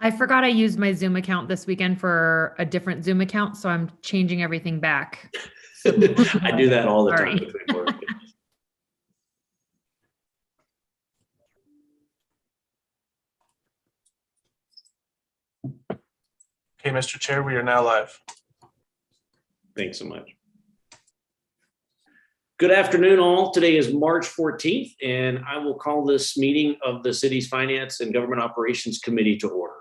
I forgot I used my Zoom account this weekend for a different Zoom account, so I'm changing everything back. I do that all the time Sorry. between work. Okay, Mr. Chair, we are now live. Thanks so much. Good afternoon, all. Today is March 14th, and I will call this meeting of the city's Finance and Government Operations Committee to order.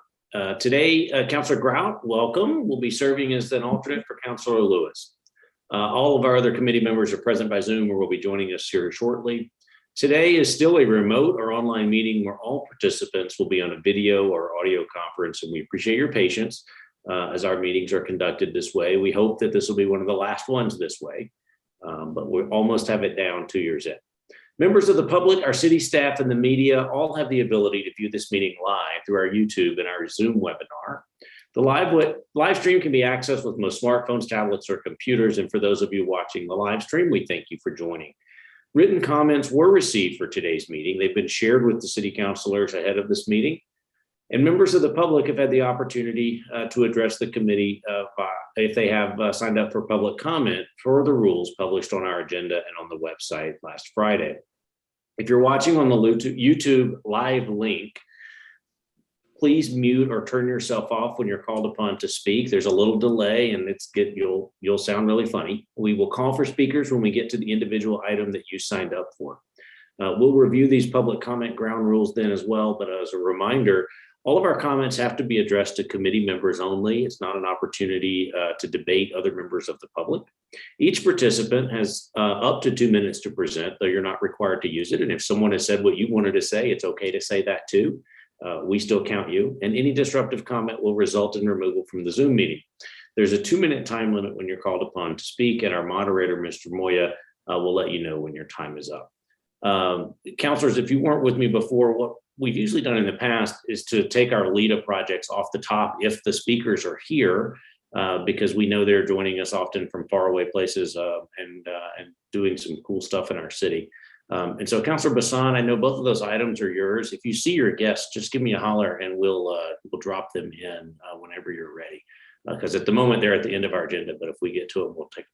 Today, Councilor Grout, welcome, will be serving as an alternate for Councilor Lewis. All of our other committee members are present by Zoom or will be joining us here shortly. Today is still a remote or online meeting where all participants will be on a video or audio conference, and we appreciate your patience as our meetings are conducted this way. We hope that this will be one of the last ones this way, but we almost have it down 2 years in. Members of the public, our city staff, and the media all have the ability to view this meeting live through our YouTube and our Zoom webinar. The live stream can be accessed with most smartphones, tablets, or computers. And for those of you watching the live stream, we thank you for joining. Written comments were received for today's meeting. They've been shared with the city councilors ahead of this meeting. And members of the public have had the opportunity to address the committee if they have signed up for public comment for the rules published on our agenda and on the website last Friday. If you're watching on the YouTube live link, please mute or turn yourself off when you're called upon to speak. There's a little delay and you'll sound really funny. We will call for speakers when we get to the individual item that you signed up for. We'll review these public comment ground rules then as well, but as a reminder, all of our comments have to be addressed to committee members only. It's not an opportunity to debate other members of the public. Each participant has up to 2 minutes to present, though you're not required to use it. And if someone has said what you wanted to say, it's okay to say that too. We still count you, and any disruptive comment will result in removal from the Zoom meeting. There's a 2-minute time limit when you're called upon to speak, and our moderator, Mr. Moya, will let you know when your time is up. Counselors, if you weren't with me before, what we've usually done in the past is to take our LEDA projects off the top if the speakers are here, because we know they're joining us often from faraway places and doing some cool stuff in our city. And so, Councilor Bassan, I know both of those items are yours. If you see your guests, just give me a holler and we'll drop them in whenever you're ready. Because at the moment they're at the end of our agenda, but if we get to them, we'll take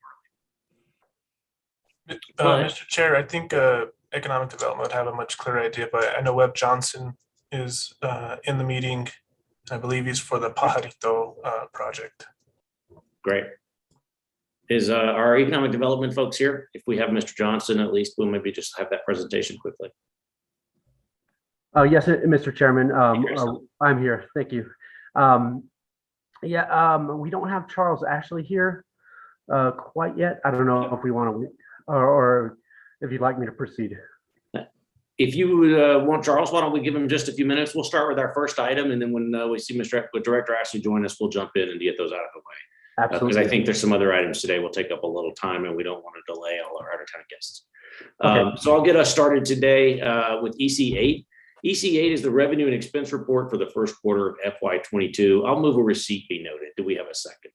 them early. Mr. Chair, I think Economic Development would have a much clearer idea, but I know Webb Johnson is in the meeting. I believe he's for the Pajarito project. Great. Is our economic development folks here? If we have Mr. Johnson, at least we'll maybe just have that presentation quickly. Yes, Mr. Chairman, I'm here. Thank you. We don't have Charles Ashley here quite yet. I don't know if we want to, or if you'd like me to proceed. If you want Charles, why don't we give him just a few minutes? We'll start with our first item, and then when we see Director Ashley join us, we'll jump in and get those out of the way. Absolutely. Because I think there's some other items today will take up a little time, and we don't want to delay all our out-of-town guests. Okay. So I'll get us started today with EC8. EC8 is the revenue and expense report for the first quarter of FY22. I'll move a receipt be noted. Do we have a second?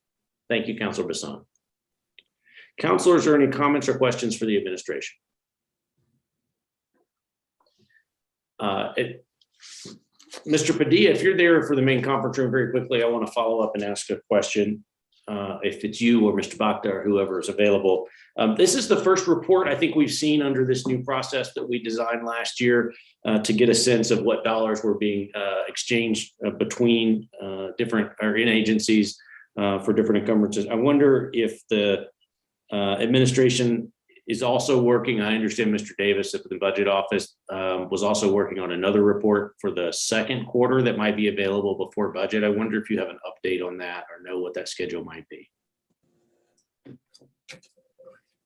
Thank you, Councilor Bassan. Councilors, are any comments or questions for the administration? Mr. Padilla, if you're there for the main conference room very quickly, I want to follow up and ask a question. If it's you or Mr. Bakta or whoever is available. This is the first report I think we've seen under this new process that we designed last year to get a sense of what dollars were being exchanged between different or in agencies for different encumbrances. I wonder if the administration is also working. I understand Mr. Davis at the budget office was also working on another report for the second quarter that might be available before budget. I wonder if you have an update on that or know what that schedule might be.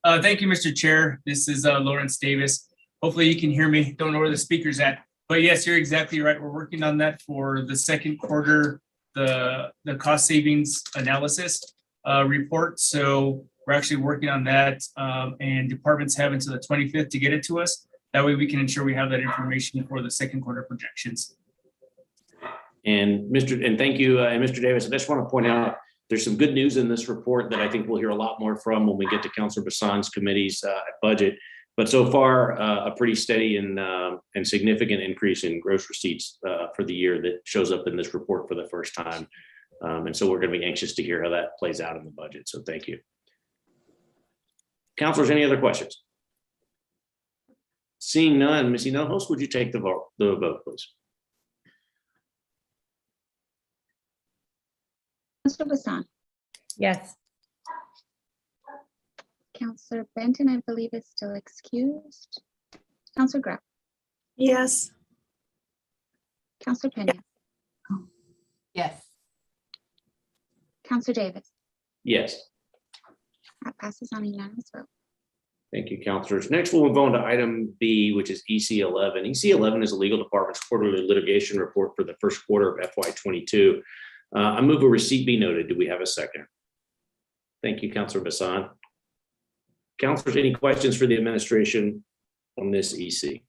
Thank you, Mr. Chair. This is Lawrence Davis. Hopefully you can hear me. Don't know where the speaker's at, but yes, you're exactly right. We're working on that for the second quarter, the cost savings analysis report. So we're actually working on that, and departments have until the 25th to get it to us. That way we can ensure we have that information for the second quarter projections. And thank you, and Mr. Davis, I just want to point out there's some good news in this report that I think we'll hear a lot more from when we get to Councilor Bassan's committee's budget. But so far, a pretty steady and significant increase in gross receipts for the year that shows up in this report for the first time. And so we're going to be anxious to hear how that plays out in the budget. So thank you. Councilors, any other questions? Seeing none, Ms. Hinojosa, would you take the vote, please? Councilor Bassan, Yes. Councilor Benton, I believe is still excused. Councilor Grau, Yes. Councilor Pena, Yes. Councilor Davis. Yes. That passes on a unanimous vote. Thank you, councilors. Next, we'll move on to item B, which is EC 11. EC 11 is the legal department's quarterly litigation report for the first quarter of FY22. I move a receipt be noted. Do we have a second? Thank you, Councilor Bassan. Councilors, any questions for the administration on this EC?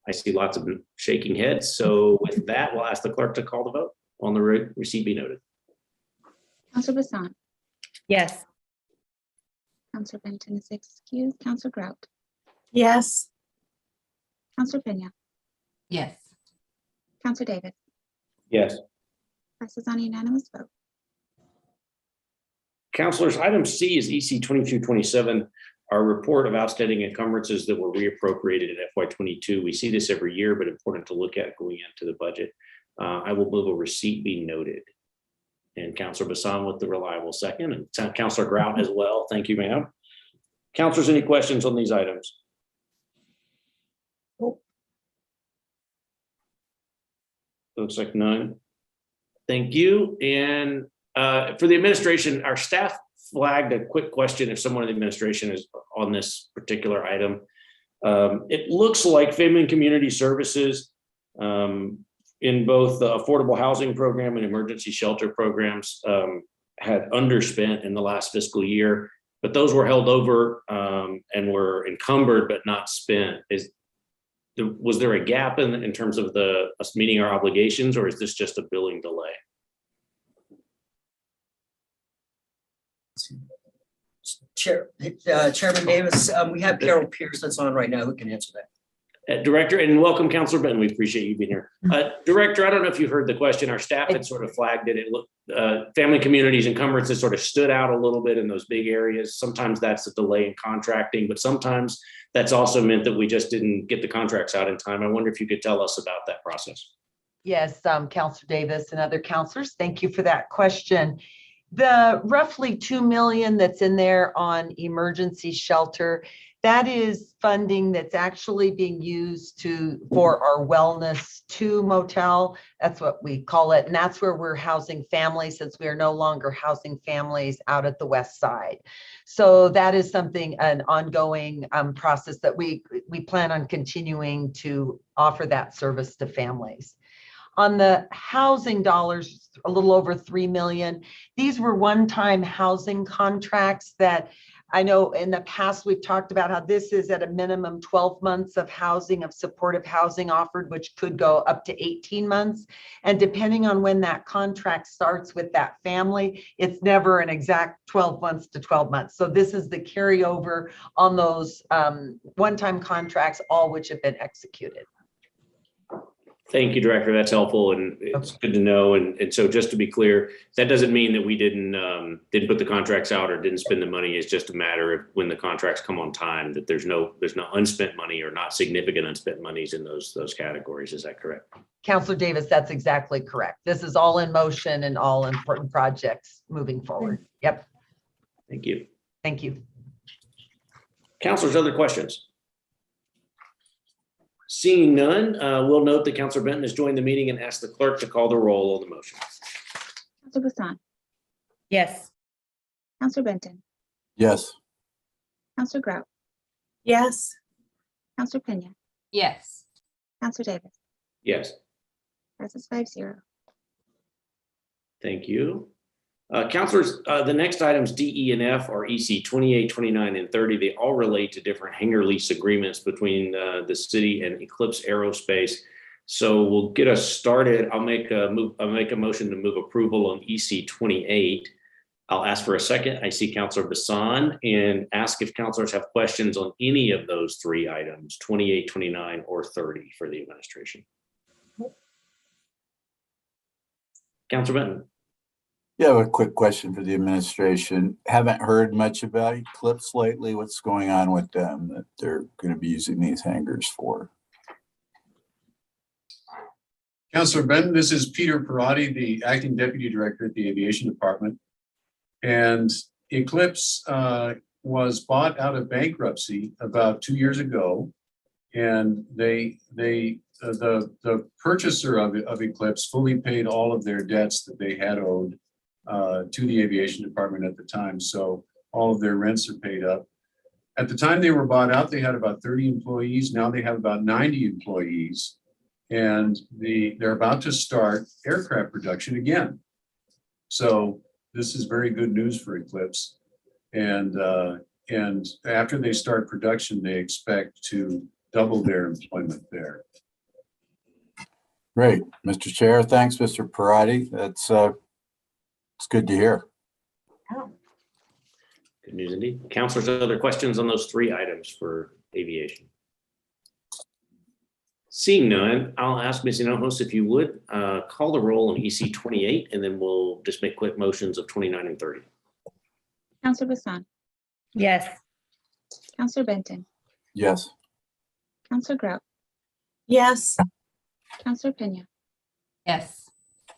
I see lots of shaking heads. So with that, we'll ask the clerk to call the vote on the receipt be noted. Councilor Bassan, Yes. Councilor Benton is excused. Councilor Grau, Yes. Councilor Pena, Yes. Councilor Davis. Yes. Passes on a unanimous vote. Councilors, item C is EC 2227, our report of outstanding encumbrances that were reappropriated in FY22. We see this every year, but important to look at going into the budget. I will move a receipt be noted. And Councilor Bassan with the reliable second, and Councilor Grout as well. Thank you, ma'am. Councilors, any questions on these items? Looks like none. Thank you. And for the administration, our staff flagged a quick question if someone in the administration is on this particular item. It looks like Family and Community Services in both the affordable housing program and emergency shelter programs had underspent in the last fiscal year, but those were held over and were encumbered but not spent. Was there a gap in terms of us meeting our obligations, or is this just a billing delay? Chairman Davis, we have Carol Pierce that's on right now who can answer that. Director, and welcome, Councilor Benton. We appreciate you being here. Director, I don't know if you heard the question. Our staff had sort of flagged it. It looked, family communities encumbrances sort of stood out a little bit in those big areas. Sometimes that's a delay in contracting, but sometimes that's also meant that we just didn't get the contracts out in time. I wonder if you could tell us about that process. Yes, Councilor Davis and other councilors, thank you for that question. The roughly 2 million that's in there on emergency shelter, that is funding that's actually being used for our Wellness 2 motel. That's what we call it. And that's where we're housing families, since we are no longer housing families out at the west side. So that is something, an ongoing process that we plan on continuing to offer that service to families. On the housing dollars, a little over 3 million. These were one-time housing contracts that I know in the past we've talked about how this is at a minimum 12 months of housing, of supportive housing offered, which could go up to 18 months. And depending on when that contract starts with that family, it's never an exact 12 months to 12 months. So this is the carryover on those one-time contracts, all which have been executed. Thank you, Director. That's helpful, and it's good to know. And so, just to be clear, that doesn't mean that we didn't put the contracts out or didn't spend the money. It's just a matter of when the contracts come on time that there's no unspent money or not significant unspent monies in those categories. Is that correct? Councilor Davis, that's exactly correct. This is all in motion and all important projects moving forward. Yep. Thank you. Thank you. Councilors, other questions? Seeing none, we'll note that Councilor Benton has joined the meeting and ask the clerk to call the roll on the motion. Councilor Bassan, Yes. Councilor Benton, Yes. Councilor Grau, Yes. Councilor Pena, Yes. Councilor Davis. Yes. Passes 5-0. Thank you. Councilors, the next items D, E, and F are EC 28, 29, and 30. They all relate to different hangar lease agreements between the city and Eclipse Aerospace. So we'll get us started. I'll make a motion to move approval on EC 28. I'll ask for a second. I see Counselor Bassan and ask if counselors have questions on any of those three items, 28, 29, or 30 for the administration. Counselor Benton. Yeah, I have a quick question for the administration. Haven't heard much about Eclipse lately. What's going on with them that they're going to be using these hangars for? Councilor Benton, this is Peter Parati, the Acting Deputy Director at the Aviation Department. And Eclipse was bought out of bankruptcy about 2 years ago. And the purchaser of Eclipse fully paid all of their debts that they had owed to the Aviation Department at the time. So all of their rents are paid up. At the time they were bought out, they had about 30 employees. Now they have about 90 employees. And they're about to start aircraft production again. So this is very good news for Eclipse. And after they start production, they expect to double their employment there. Great, Mr. Chair. Thanks, Mr. Parati. That's it's good to hear. Good news indeed. Counselors, other questions on those three items for aviation? Seeing none, I'll ask Ms. Hinojos if you would call the roll on EC 28, and then we'll just make quick motions of 29 and 30. Counselor Bassan, Yes. Counselor Benton, Yes. Counselor Grout, Yes. Counselor Pena, Yes.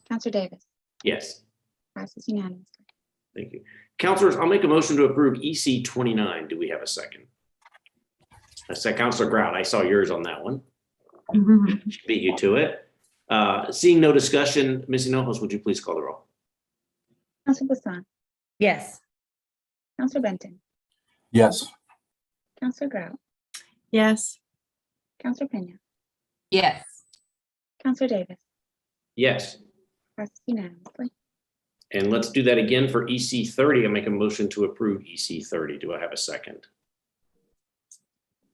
Counselor Davis. Yes, Passes unanimously. thank you. Counselors, I'll make a motion to approve EC 29. Do we have a second? I said Counselor Grout. I saw yours on that one. She beat you to it. Seeing no discussion, Ms. Hinojos, would you please call the roll? Counselor Bassan, Yes. Counselor Benton, Yes. Counselor Grout, Yes. Counselor Pena, Yes. Counselor Davis. Yes, Passes unanimously. and let's do that again for EC 30. I'll make a motion to approve EC 30. Do I have a second?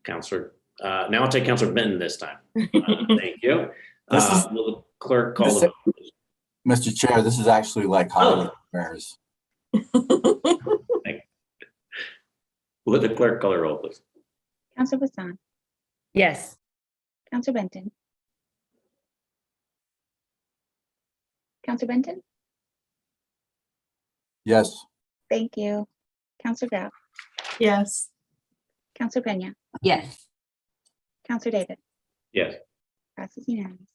Counselor, now I'll take Counselor Benton this time. Thank you. Will the clerk call the vote? Mr. Chair, this is actually like highway repairs. Will the clerk call the roll, please? Counselor Bassan, Yes. Counselor Benton, Counselor Benton. Yes. Thank you. Counselor Grout, Yes. Counselor Pena, Yes. Counselor Davis. Yes. Passes unanimously.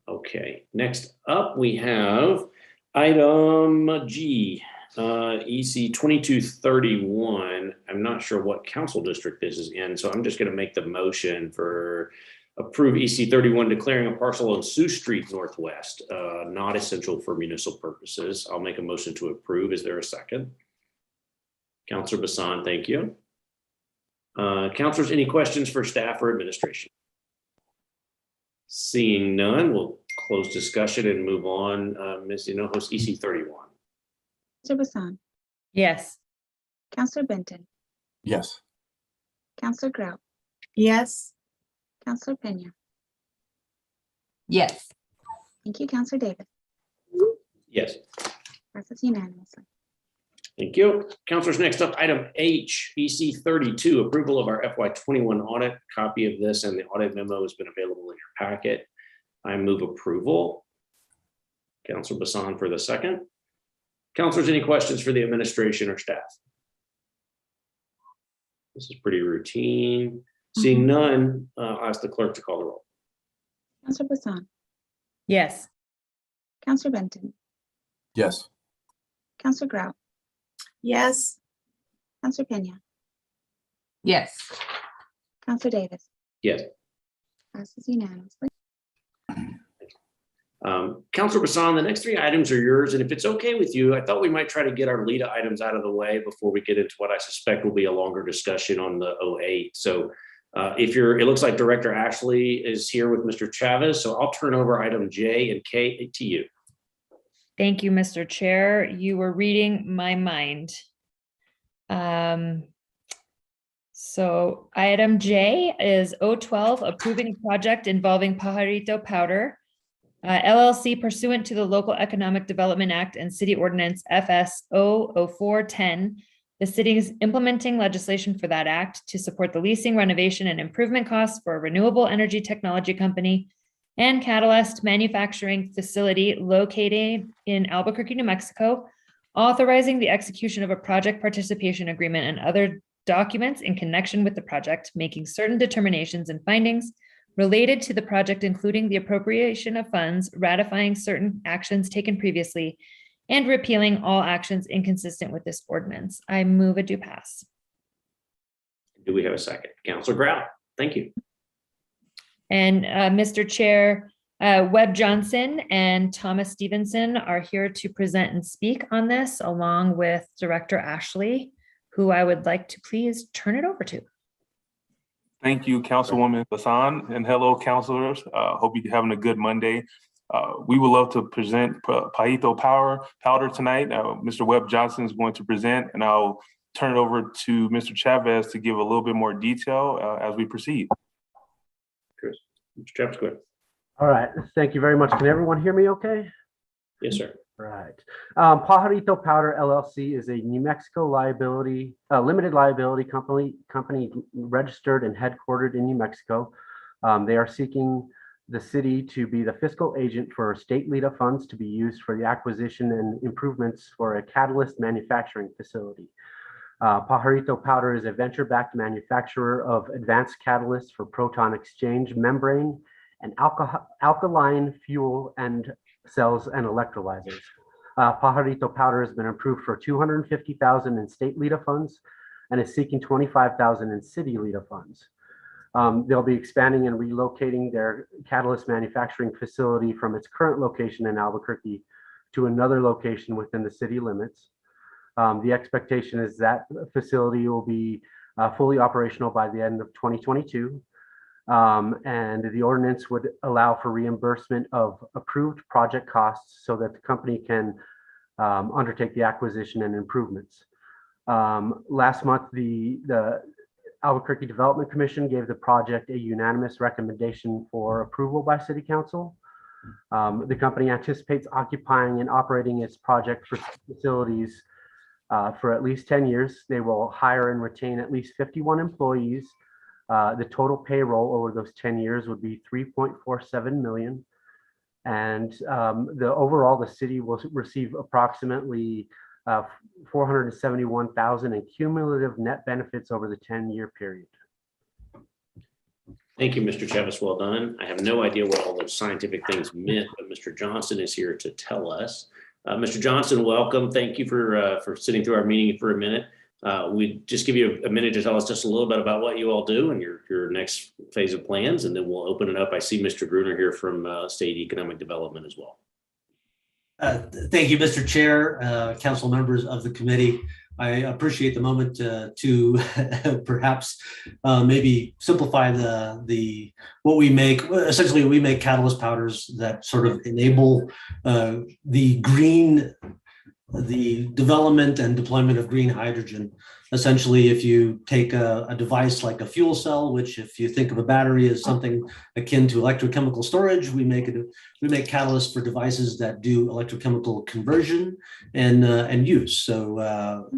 Okay, next up, we have item G, EC 2231. I'm not sure what council district this is in, so I'm just going to make the motion for approve EC 31, declaring a parcel on Sioux Street Northwest, not essential for municipal purposes. I'll make a motion to approve. Is there a second? Counselor Bassan, thank you. Counselors, any questions for staff or administration? Seeing none, we'll close discussion and move on. Ms. Hinojos, EC 31. Counselor Bassan, Yes. Counselor Benton, Yes. Counselor Grout, Yes. Counselor Pena. Yes. Thank you, Counselor Davis. Yes, Passes unanimously. thank you. Counselors, next up, item H, EC 32, approval of our FY 21 audit. Copy of this and the audit memo has been available in your packet. I move approval. Counselor Bassan for the second. Counselors, any questions for the administration or staff? This is pretty routine. Seeing none, I'll ask the clerk to call the roll. Counselor Bassan, Yes. Counselor Benton, Yes. Counselor Grout, Yes. Counselor Pena, Yes. Counselor Davis. Yes. Passes unanimously. Counselor Bassan, the next three items are yours, and if it's okay with you, I thought we might try to get our LEDA items out of the way before we get into what I suspect will be a longer discussion on the 08. So it looks like Director Ashley is here with Mr. Chavez, so I'll turn over item J and K to you. Thank you, Mr. Chair. You were reading my mind. So item J is 012, approving a project involving Pajarito powder. LLC pursuant to the Local Economic Development Act and City Ordinance FS 00410. The city is implementing legislation for that act to support the leasing, renovation, and improvement costs for a renewable energy technology company and catalyst manufacturing facility located in Albuquerque, New Mexico, authorizing the execution of a project participation agreement and other documents in connection with the project, making certain determinations and findings related to the project, including the appropriation of funds, ratifying certain actions taken previously, and repealing all actions inconsistent with this ordinance. I move a do pass. Do we have a second? Counselor Grout, thank you. And Mr. Chair, Webb Johnson and Thomas Stevenson are here to present and speak on this, along with Director Ashley, who I would like to please turn it over to. Thank you, Councilwoman Hassan, and hello, councilors. Hope you're having a good Monday. We would love to present Pajito Powder tonight. Mr. Webb Johnson is going to present, and I'll turn it over to Mr. Chavez to give a little bit more detail as we proceed. Chris, Mr. Chavez, go ahead. All right, thank you very much. Can everyone hear me okay? Yes, sir. Right. Pajarito Powder LLC is a New Mexico limited liability company registered and headquartered in New Mexico. They are seeking the city to be the fiscal agent for state LIDA funds to be used for the acquisition and improvements for a catalyst manufacturing facility. Pajarito Powder is a venture-backed manufacturer of advanced catalysts for proton exchange membrane and alkaline fuel and cells and electrolyzers. Pajarito Powder has been approved for $250,000 in state LIDA funds and is seeking $25,000 in city LIDA funds. They'll be expanding and relocating their catalyst manufacturing facility from its current location in Albuquerque to another location within the city limits. The expectation is that facility will be fully operational by the end of 2022. And the ordinance would allow for reimbursement of approved project costs so that the company can undertake the acquisition and improvements. Last month, the Albuquerque Development Commission gave the project a unanimous recommendation for approval by City Council. The company anticipates occupying and operating its project facilities for at least 10 years. They will hire and retain at least 51 employees. The total payroll over those 10 years would be $3.47 million. And the city will receive approximately $471,000 in cumulative net benefits over the 10-year period. Thank you, Mr. Chavez. Well done. I have no idea what all those scientific things meant, but Mr. Johnson is here to tell us. Mr. Johnson, welcome. Thank you for sitting through our meeting for a minute. We just give you a minute to tell us just a little bit about what you all do and your next phase of plans, and then we'll open it up. I see Mr. Gruner here from State Economic Development as well. Thank you, Mr. Chair, council members of the committee. I appreciate the moment to perhaps maybe simplify what we make. Essentially, we make catalyst powders that sort of enable the development and deployment of green hydrogen. Essentially, if you take a device like a fuel cell, which if you think of a battery as something akin to electrochemical storage, we make catalysts for devices that do electrochemical conversion and use. So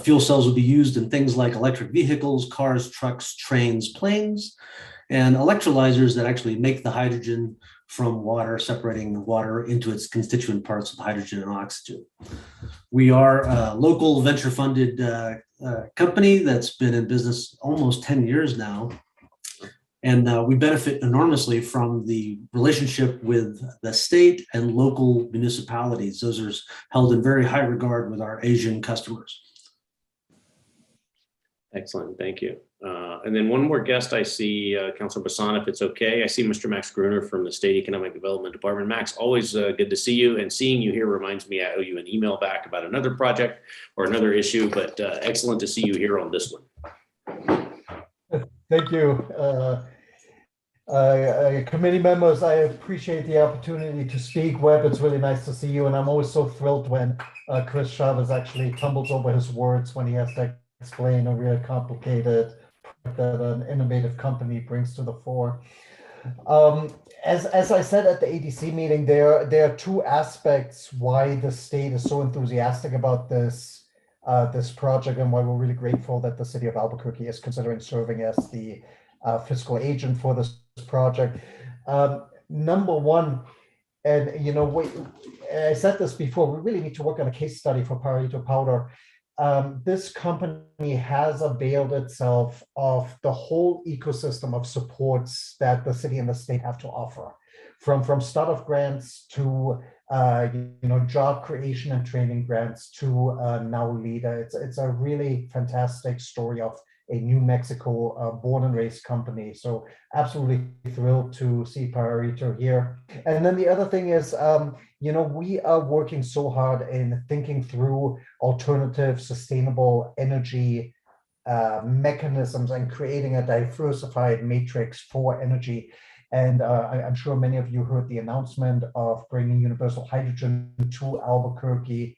fuel cells will be used in things like electric vehicles, cars, trucks, trains, planes, and electrolyzers that actually make the hydrogen from water, separating the water into its constituent parts of hydrogen and oxygen. We are a local venture-funded company that's been in business almost 10 years now. And we benefit enormously from the relationship with the state and local municipalities. Those are held in very high regard with our Asian customers. Excellent, thank you. And then one more guest I see, Councilor Bassan, if it's okay. I see Mr. Max Gruner from the State Economic Development Department. Max, always good to see you, and seeing you here reminds me I owe you an email back about another project or another issue, but excellent to see you here on this one. Thank you. Committee members, I appreciate the opportunity to speak. Webb, it's really nice to see you, and I'm always so thrilled when Chris Chavez actually tumbles over his words when he has to explain a really complicated that an innovative company brings to the fore. as I said at the ADC meeting, there are two aspects why the state is so enthusiastic about this project, and why we're really grateful that the city of Albuquerque is considering serving as the fiscal agent for this project. Number one, and I said this before, we really need to work on a case study for Pajarito Powder. This company has availed itself of the whole ecosystem of supports that the city and the state have to offer, from startup grants to job creation and training grants to now LEADER. It's a really fantastic story of a New Mexico born and raised company. So absolutely thrilled to see Pajarito here. And then the other thing is, we are working so hard in thinking through alternative sustainable energy mechanisms and creating a diversified matrix for energy. And I'm sure many of you heard the announcement of bringing universal hydrogen to Albuquerque.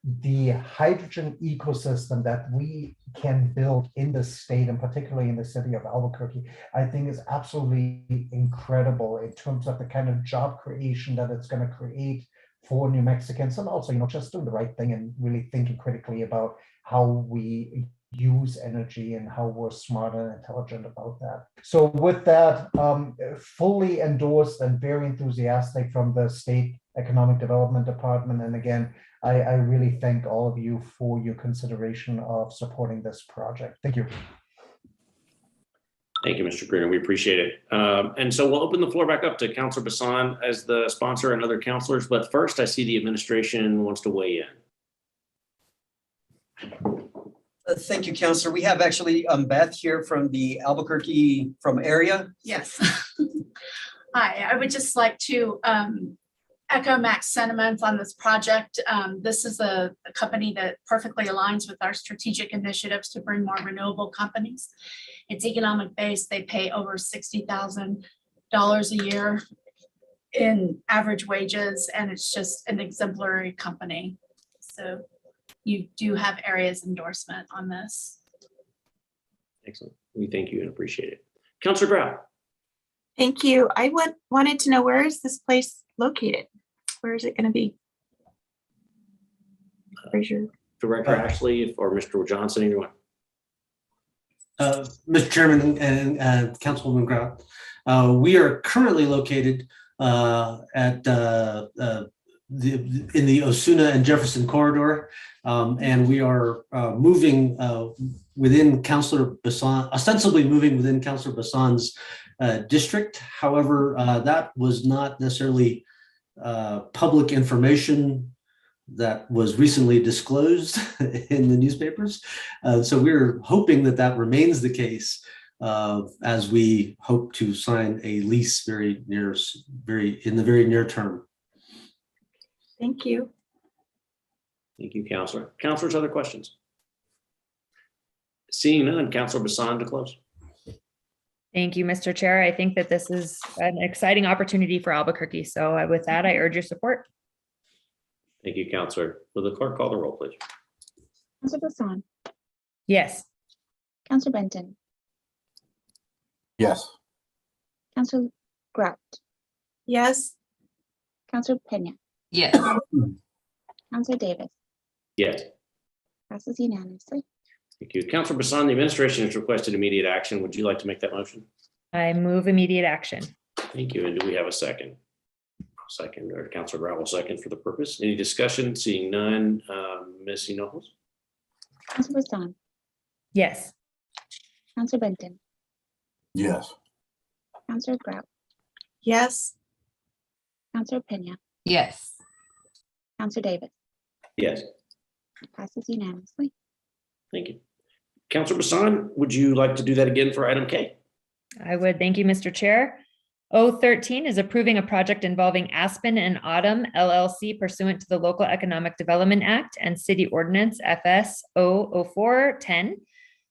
The hydrogen ecosystem that we can build in the state, and particularly in the city of Albuquerque, I think is absolutely incredible in terms of the kind of job creation that it's going to create for New Mexicans, and also, just doing the right thing and really thinking critically about how we use energy and how we're smart and intelligent about that. So with that, fully endorsed and very enthusiastic from the State Economic Development Department. And again, I really thank all of you for your consideration of supporting this project. Thank you. Thank you, Mr. Greener. We appreciate it. And so we'll open the floor back up to Councilor Bassan as the sponsor and other councilors. But first, I see the administration wants to weigh in. Thank you, Councilor. We have actually Beth here from the Albuquerque area. Yes. Hi, I would just like to echo Mac's sentiments on this project. This is a company that perfectly aligns with our strategic initiatives to bring more renewable companies. It's economic based. They pay over $60,000 a year in average wages, and it's just an exemplary company. So you do have areas endorsement on this. Excellent. We thank you and appreciate it. Councilor Grau. Thank you. I wanted to know, where is this place located? Where is it going to be? Where's your Director Ashley or Mr. Johnson, anyone? Mr. Chairman and Councilwoman Grau, we are currently located in the Osuna and Jefferson corridor, and we are moving within Councilor Bassan, ostensibly moving within Councilor Bassan's district. However, that was not necessarily public information that was recently disclosed in the newspapers. So we're hoping that that remains the case as we hope to sign a lease in the very near term. Thank you. Thank you, Councilor. Councilors, other questions? Seeing none, Councilor Bassan to close. Thank you, Mr. Chair. I think that this is an exciting opportunity for Albuquerque. So with that, I urge your support. Thank you, Councilor. Will the clerk call the roll, please? Councilor Bassan, Yes. Councilor Benton, Yes. Councilor Grout, Yes. Councilor Pena, Yes. Councilor Davis. Yes. Passes unanimously. Thank you. Councilor Bassan, the administration has requested immediate action. Would you like to make that motion? I move immediate action. Thank you. And do we have a second? Second, or Councilor Grau will second for the purpose. Any discussion? Seeing none, Ms. Hinojos? Councilor Bassan, Yes. Councilor Benton, Yes. Councilor Grout, Yes. Councilor Pena, Yes. Councilor Davis. Yes. Passes unanimously. Thank you. Councilor Bassan, would you like to do that again for item K? I would. Thank you, Mr. Chair. O13 is approving a project involving Aspen and Autumn LLC pursuant to the Local Economic Development Act and City Ordinance FS 00410.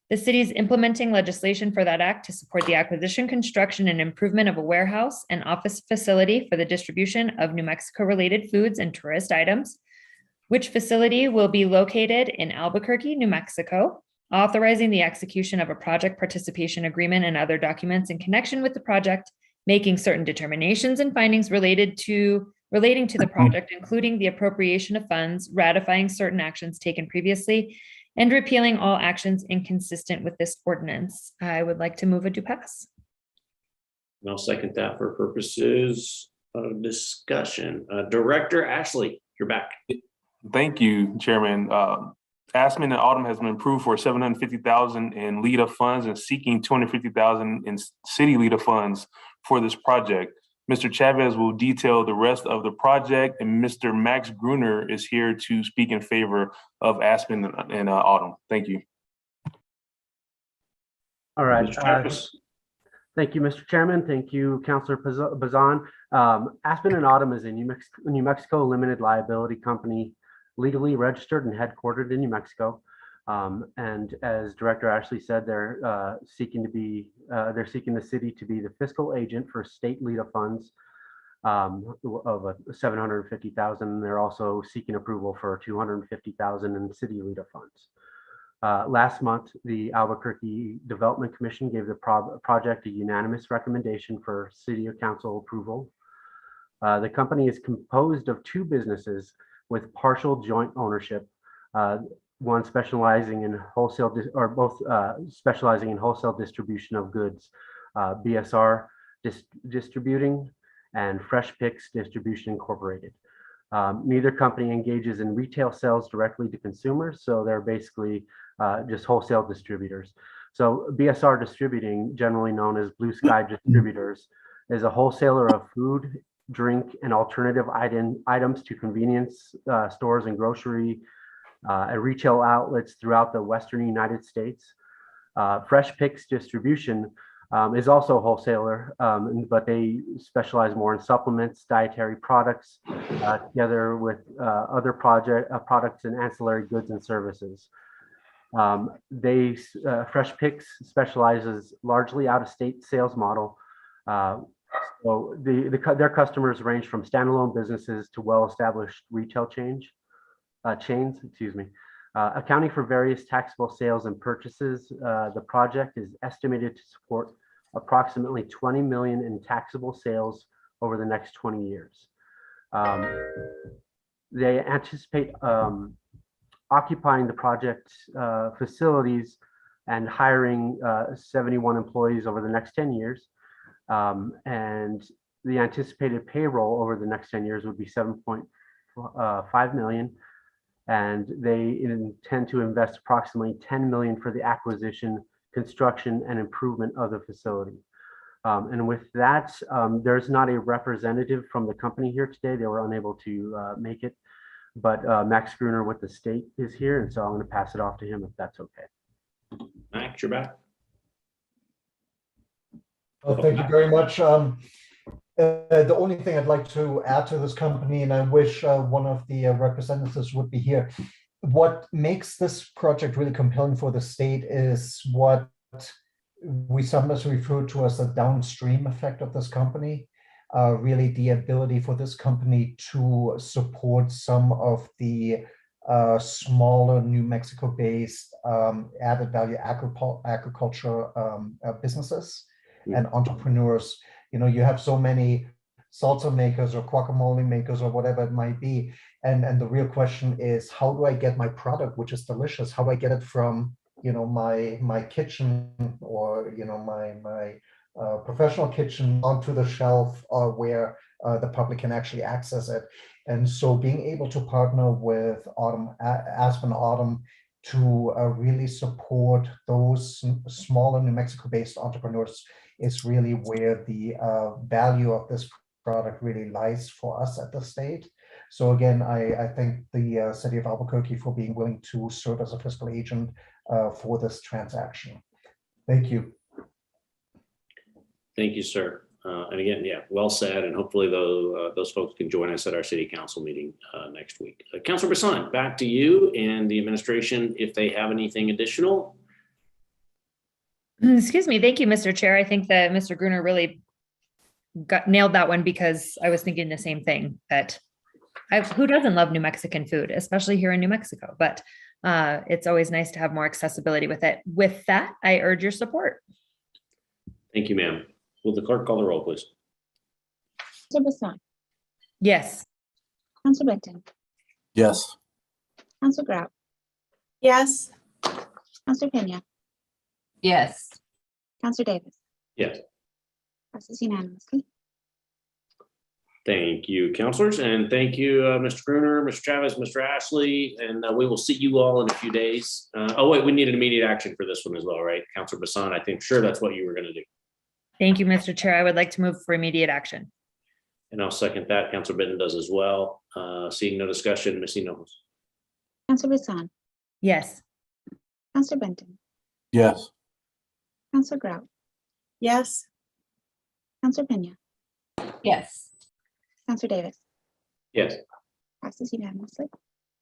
The city is implementing legislation for that act to support the acquisition, construction, and improvement of a warehouse and office facility for the distribution of New Mexico-related foods and tourist items, which facility will be located in Albuquerque, New Mexico, authorizing the execution of a project participation agreement and other documents in connection with the project making certain determinations and findings relating to the project, including the appropriation of funds, ratifying certain actions taken previously, and repealing all actions inconsistent with this ordinance. I would like to move it to pass. And I'll second that for purposes of discussion. Director Ashley, you're back. Thank you, Chairman. Aspen and Autumn has been approved for $750,000 in LEADA funds and seeking $250,000 in city LEADA funds for this project. Mr. Chavez will detail the rest of the project, and Mr. Max Gruner is here to speak in favor of Aspen and Autumn. Thank you. All right. Mr. Chavez. Thank you, Mr. Chairman. Thank you, Councilor Bazan. Aspen and Autumn is a New Mexico limited liability company, legally registered and headquartered in New Mexico. And as Director Ashley said, they're seeking the city to be the fiscal agent for state LEADA funds of $750,000. They're also seeking approval for $250,000 in city LEADA funds. Last month, the Albuquerque Development Commission gave the project a unanimous recommendation for City Council approval. The company is composed of two businesses with partial joint ownership, one specializing in wholesale, specializing in wholesale distribution of goods, BSR Distributing and Fresh Picks Distribution Incorporated. Neither company engages in retail sales directly to consumers, so they're basically just wholesale distributors. So BSR Distributing, generally known as Blue Sky Distributors, is a wholesaler of food, drink, and alternative items to convenience stores and grocery and retail outlets throughout the Western United States. Fresh Picks Distribution is also a wholesaler, but they specialize more in supplements, dietary products, together with other products and ancillary goods and services. Fresh Picks specializes largely out-of-state sales model. So their customers range from standalone businesses to well-established retail chains. Accounting for various taxable sales and purchases, the project is estimated to support approximately $20 million in taxable sales over the next 20 years. They anticipate occupying the project facilities and hiring 71 employees over the next 10 years. And the anticipated payroll over the next 10 years would be $7.5 million. And they intend to invest approximately $10 million for the acquisition, construction, and improvement of the facility. And with that, there's not a representative from the company here today. They were unable to make it, but Max Gruner with the state is here, and so I'm going to pass it off to him if that's okay. Max, you're back. Well, thank you very much. The only thing I'd like to add to this company, and I wish one of the representatives would be here, what makes this project really compelling for the state is what we sometimes refer to as the downstream effect of this company. Really the ability for this company to support some of the smaller New Mexico-based added value agriculture businesses and entrepreneurs. You know, you have so many salsa makers or guacamole makers or whatever it might be. And the real question is, how do I get my product, which is delicious? How do I get it from, you know, my kitchen or, you know, my professional kitchen onto the shelf where the public can actually access it? And so being able to partner with Aspen Autumn to really support those smaller New Mexico-based entrepreneurs is really where the value of this product really lies for us at the state. So again, I thank the city of Albuquerque for being willing to serve as a fiscal agent for this transaction. Thank you. Thank you, sir. And again, yeah, well said. And hopefully those folks can join us at our city council meeting next week. Councilor Bassan, back to you and the administration if they have anything additional. Excuse me. Thank you, Mr. Chair. I think that Mr. Gruner really nailed that one, because I was thinking the same thing, that who doesn't love New Mexican food, especially here in New Mexico, but it's always nice to have more accessibility with it. With that, I urge your support. Thank you, ma'am. Will the clerk call the roll, please? Counselor Bassan, Yes. Counselor Benton, Yes. Counselor Grout, Yes. Counselor Pena, Yes. Counselor Davis. Yes. Passes unanimously. Thank you, counselors, and thank you, Mr. Gruner, Mr. Travis, Mr. Ashley, and we will see you all in a few days. Oh, wait, we need an immediate action for this one as well, right? Counselor Bassan, I think, sure, that's what you were going to do. Thank you, Mr. Chair. I would like to move for immediate action. And I'll second that. Counselor Benton does as well. Seeing no discussion, Ms. Enos. Counselor Bassan, Yes. Counselor Benton, Yes. Counselor Grout, Yes. Counselor Pena, Yes. Counselor Davis. Yes, Passes unanimously.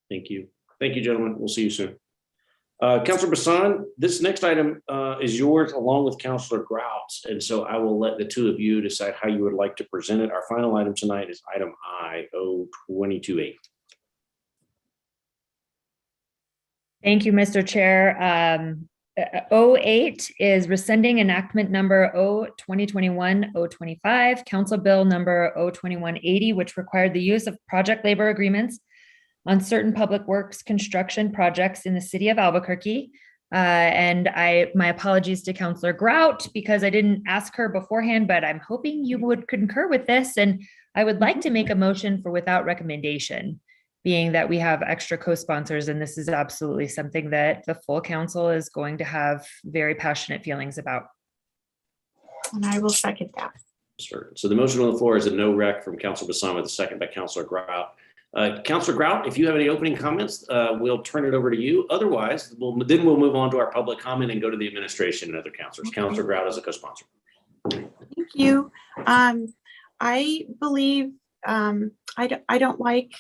thank you. Thank you, gentlemen. We'll see you soon. Counselor Bassan, this next item is yours along with Counselor Grout. And so I will let the two of you decide how you would like to present it. Our final item tonight is item I-022-8. Thank you, Mr. Chair. 08 is rescinding enactment number 2021-025, Council Bill number 02180, which required the use of project labor agreements on certain public works construction projects in the city of Albuquerque. And my apologies to Councilor Grout because I didn't ask her beforehand, but I'm hoping you would concur with this. And I would like to make a motion for without recommendation, being that we have extra co-sponsors, and this is absolutely something that the full council is going to have very passionate feelings about. And I will second that. Sure. So the motion on the floor is a no rec from Councilor Bassan with a second by Councilor Grout. Councilor Grout, if you have any opening comments, we'll turn it over to you. Otherwise, we'll move on to our public comment and go to the administration and other councilors. Councilor Grout is a co-sponsor. Thank you. I believe I don't like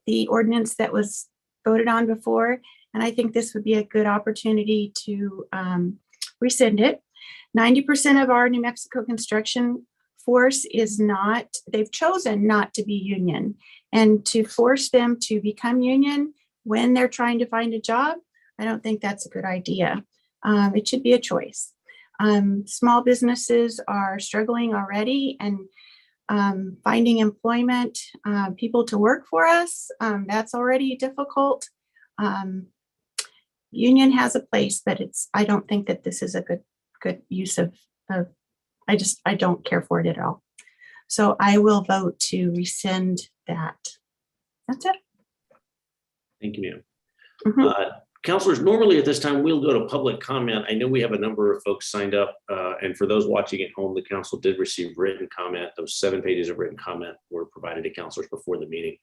the ordinance that was voted on before, and I think this would be a good opportunity to rescind it. 90% of our New Mexico construction force is not, they've chosen not to be union, and to force them to become union when they're trying to find a job, I don't think that's a good idea. It should be a choice. Small businesses are struggling already, and finding employment, people to work for us, that's already difficult. Union has a place, but I don't think that this is a good use of, I don't care for it at all. So I will vote to rescind that. That's it. Thank you, Mhm. ma'am. Councilors, normally at this time, we'll go to public comment. I know we have a number of folks signed up, and for those watching at home, the council did receive written comment. Those 7 pages of written comment were provided to councilors before the meeting.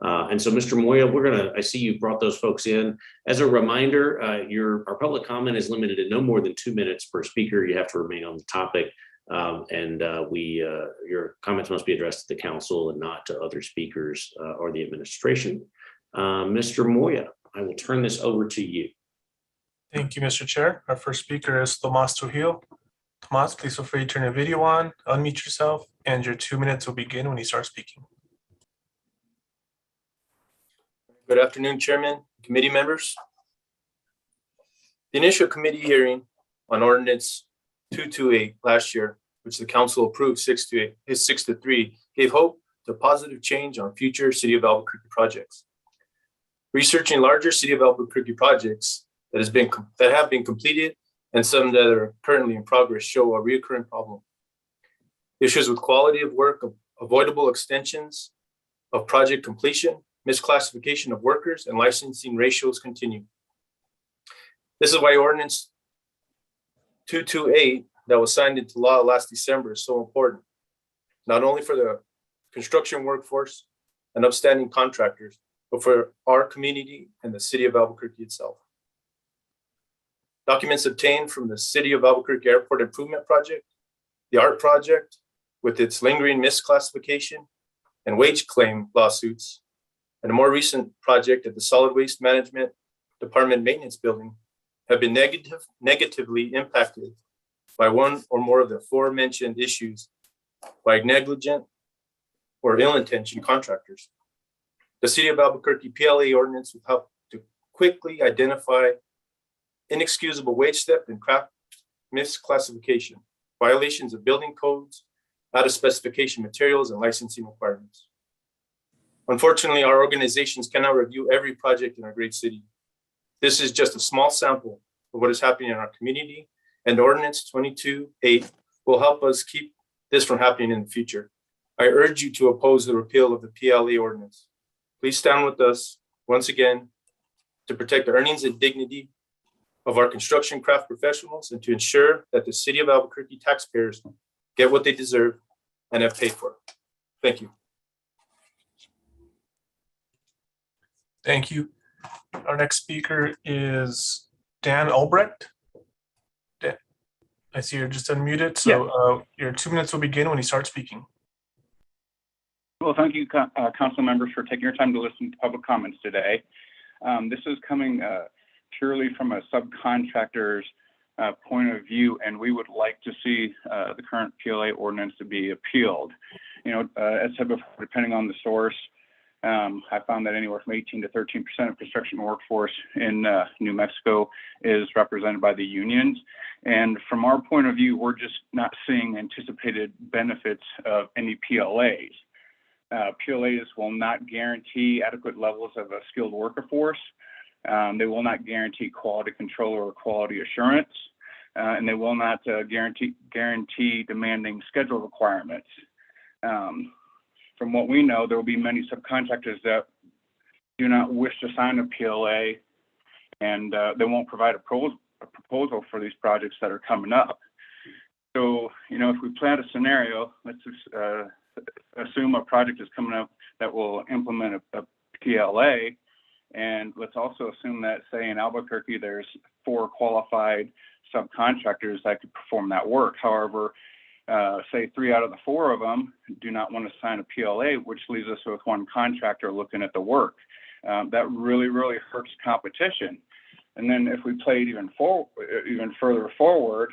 And so, Mr. Moya, I see you brought those folks in. As a reminder, our public comment is limited to no more than 2 minutes per speaker. You have to remain on the topic. Your comments must be addressed to the council and not to other speakers or the administration. Mr. Moya, I will turn this over to you. Thank you, Mr. Chair. Our first speaker is Tomas Trujillo. Tomas, please feel free to turn your video on, unmute yourself, and your 2 minutes will begin when you start speaking. Good afternoon, Chairman, committee members. The initial committee hearing on Ordinance 228 last year, which the council approved 6-3, gave hope to positive change on future City of Albuquerque projects. Researching larger City of Albuquerque projects that have been completed and some that are currently in progress show a recurring problem. Issues with quality of work, avoidable extensions of project completion, misclassification of workers, and licensing ratios continue. This is why Ordinance 228 that was signed into law last December is so important, not only for the construction workforce and upstanding contractors, but for our community and the City of Albuquerque itself. Documents obtained from the City of Albuquerque Airport Improvement Project, the ART project with its lingering misclassification and wage claim lawsuits, and a more recent project at the Solid Waste Management Department Maintenance Building have been negatively impacted by one or more of the aforementioned issues by negligent or ill-intentioned contractors. The City of Albuquerque PLA ordinance will help to quickly identify inexcusable wage theft and craft misclassification, violations of building codes, out of specification materials and licensing requirements. Unfortunately, our organizations cannot review every project in our great city. This is just a small sample of what is happening in our community, and Ordinance 22-8 will help us keep this from happening in the future. I urge you to oppose the repeal of the PLA ordinance. Please stand with us once again to protect the earnings and dignity of our construction craft professionals and to ensure that the city of Albuquerque taxpayers get what they deserve and have paid for. Thank you. Thank you. Our next speaker is Dan Albrecht. Dan, I see you're just unmuted, so your 2 minutes will begin when you start speaking. Well, thank you, council members, for taking your time to listen to public comments today. This is coming purely from a subcontractor's point of view, and we would like to see the current PLA ordinance to be appealed. You know, as said before, depending on the source, I found that anywhere from 18 to 13% of construction workforce in New Mexico is represented by the unions. And from our point of view, we're just not seeing anticipated benefits of any PLAs. PLAs will not guarantee adequate levels of a skilled worker force. They will not guarantee quality control or quality assurance, and they will not guarantee demanding schedule requirements. From what we know, there will be many subcontractors that do not wish to sign a PLA, and they won't provide a proposal for these projects that are coming up. So, you know, if we plan a scenario, let's assume a project is coming up that will implement a PLA, and let's also assume that, say, in Albuquerque, there's 4 qualified subcontractors that could perform that work. However, say 3 out of the 4 of them do not want to sign a PLA, which leaves us with 1 contractor looking at the work. That really hurts competition. And then if we play it even further forward,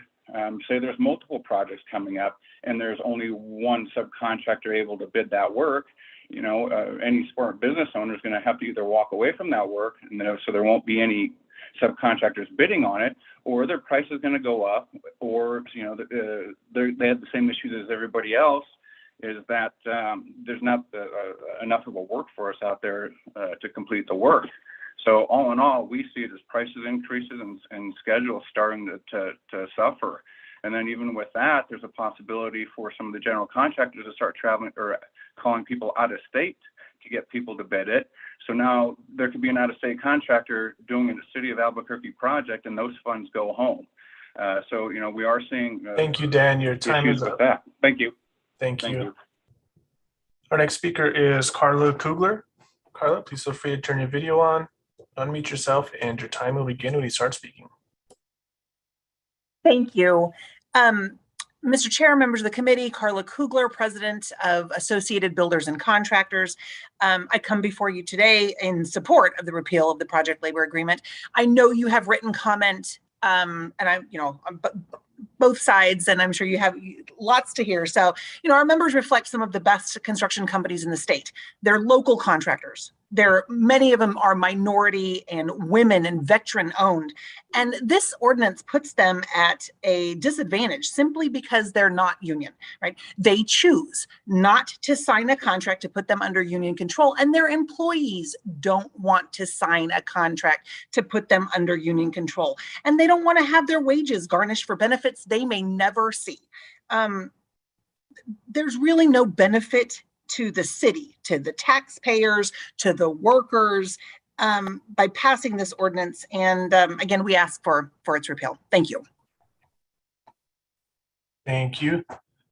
say there's multiple projects coming up and there's only 1 subcontractor able to bid that work, you know, any smart business owner is going to have to either walk away from that work, and so there won't be any subcontractors bidding on it, or their price is going to go up, or, you know, they have the same issues as everybody else, is that there's not enough of a workforce out there to complete the work. So all in all, we see it as prices increases and schedules starting to suffer. And then even with that, there's a possibility for some of the general contractors to start traveling or calling people out of state to get people to bid it. So now there could be an out-of-state contractor doing a city of Albuquerque project, and those funds go home. So, you know, we are seeing. Thank you, Dan. Your time is up. That. Thank you. Thank you. Our next speaker is Carla Coogler. Carla, please feel free to turn your video on, unmute yourself, and your time will begin when you start speaking. Thank you. Mr. Chair, members of the committee, Carla Coogler, President of Associated Builders and Contractors. I come before you today in support of the repeal of the project labor agreement. I know you have written comment, and I'm, you know, both sides, and I'm sure you have lots to hear. So, you know, our members reflect some of the best construction companies in the state. They're local contractors. Many of them are minority and women and veteran owned. And this ordinance puts them at a disadvantage simply because they're not union, right? They choose not to sign a contract to put them under union control, and their employees don't want to sign a contract to put them under union control. And they don't want to have their wages garnished for benefits they may never see. There's really no benefit to the city, to the taxpayers, to the workers, by passing this ordinance. And again, we ask for its repeal. Thank you. Thank you.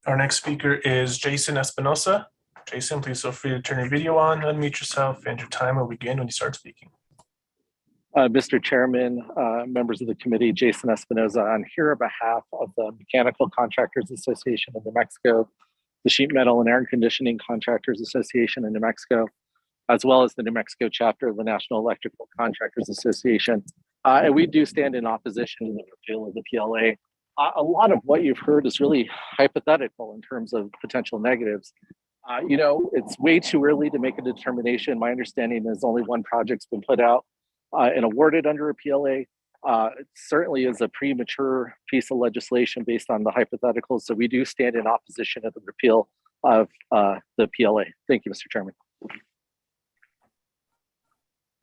Our next speaker is Jason Espinosa. Jason, please feel free to turn your video on, unmute yourself, and your time will begin when you start speaking. Mr. Chairman, members of the committee, Jason Espinosa. I'm here on behalf of the Mechanical Contractors Association of New Mexico, the Sheet Metal and Air Conditioning Contractors Association in New Mexico, as well as the New Mexico chapter of the National Electrical Contractors Association. And we do stand in opposition to the repeal of the PLA. A lot of what you've heard is really hypothetical in terms of potential negatives. You know, it's way too early to make a determination. My understanding is only 1 project's been put out and awarded under a PLA. It certainly is a premature piece of legislation based on the hypotheticals. So we do stand in opposition of the repeal of the PLA. Thank you, Mr. Chairman.